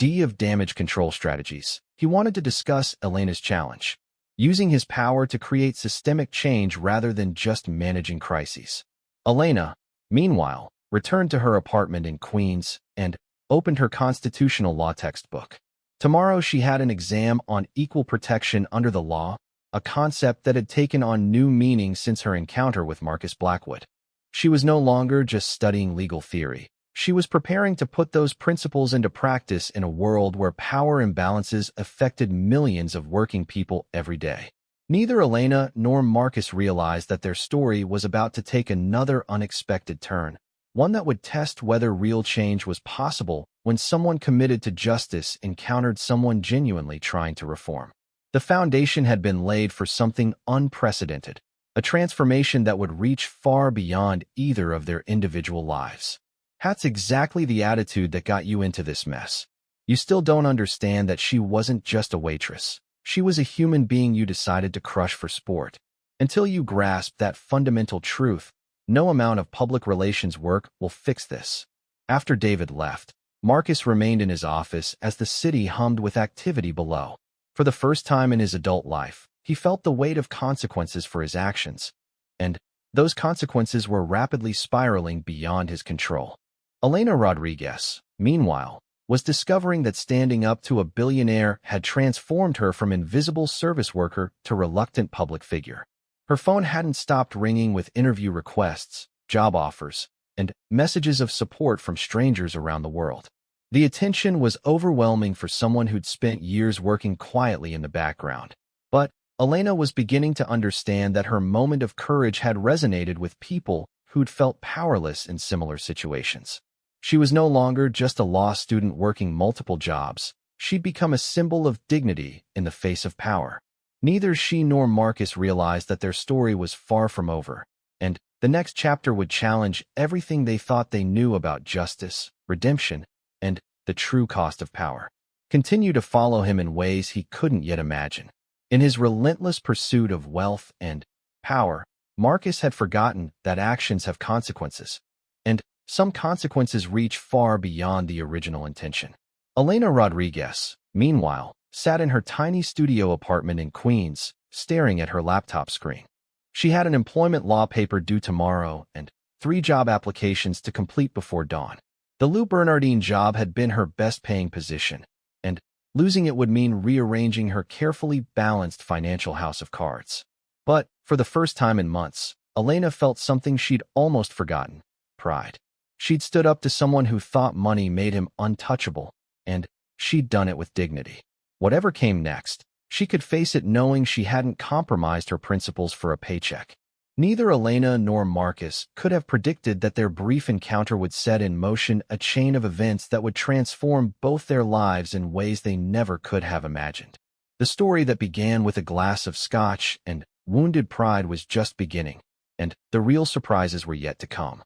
Of damage control strategies, he wanted to discuss Elena's challenge, using his power to create systemic change rather than just managing crises. Elena, meanwhile, returned to her apartment in Queens and opened her constitutional law textbook. Tomorrow she had an exam on equal protection under the law, a concept that had taken on new meaning since her encounter with Marcus Blackwood. She was no longer just studying legal theory. She was preparing to put those principles into practice in a world where power imbalances affected millions of working people every day. Neither Elena nor Marcus realized that their story was about to take another unexpected turn, one that would test whether real change was possible when someone committed to justice encountered someone genuinely trying to reform. The foundation had been laid for something unprecedented, a transformation that would reach far beyond either of their individual lives. That's exactly the attitude that got you into this mess. You still don't understand that she wasn't just a waitress. She was a human being you decided to crush for sport. Until you grasp that fundamental truth, no amount of public relations work will fix this. After David left, Marcus remained in his office as the city hummed with activity below. For the first time in his adult life, he felt the weight of consequences for his actions, and those consequences were rapidly spiraling beyond his control. Elena Rodriguez, meanwhile, was discovering that standing up to a billionaire had transformed her from invisible service worker to reluctant public figure. Her phone hadn't stopped ringing with interview requests, job offers, and messages of support from strangers around the world. The attention was overwhelming for someone who'd spent years working quietly in the background. But Elena was beginning to understand that her moment of courage had resonated with people who'd felt powerless in similar situations. She was no longer just a law student working multiple jobs. She'd become a symbol of dignity in the face of power. Neither she nor Marcus realized that their story was far from over, and the next chapter would challenge everything they thought they knew about justice, redemption, and the true cost of power. Continue to follow him in ways he couldn't yet imagine. In his relentless pursuit of wealth and power, Marcus had forgotten that actions have consequences, and some consequences reach far beyond the original intention. Elena Rodriguez, meanwhile, sat in her tiny studio apartment in Queens, staring at her laptop screen. She had an employment law paper due tomorrow and 3 job applications to complete before dawn. The Lou Bernardine job had been her best-paying position, and losing it would mean rearranging her carefully balanced financial house of cards. But for the first time in months, Elena felt something she'd almost forgotten: pride. She'd stood up to someone who thought money made him untouchable, and she'd done it with dignity. Whatever came next, she could face it knowing she hadn't compromised her principles for a paycheck. Neither Elena nor Marcus could have predicted that their brief encounter would set in motion a chain of events that would transform both their lives in ways they never could have imagined. The story that began with a glass of scotch and wounded pride was just beginning, and the real surprises were yet to come.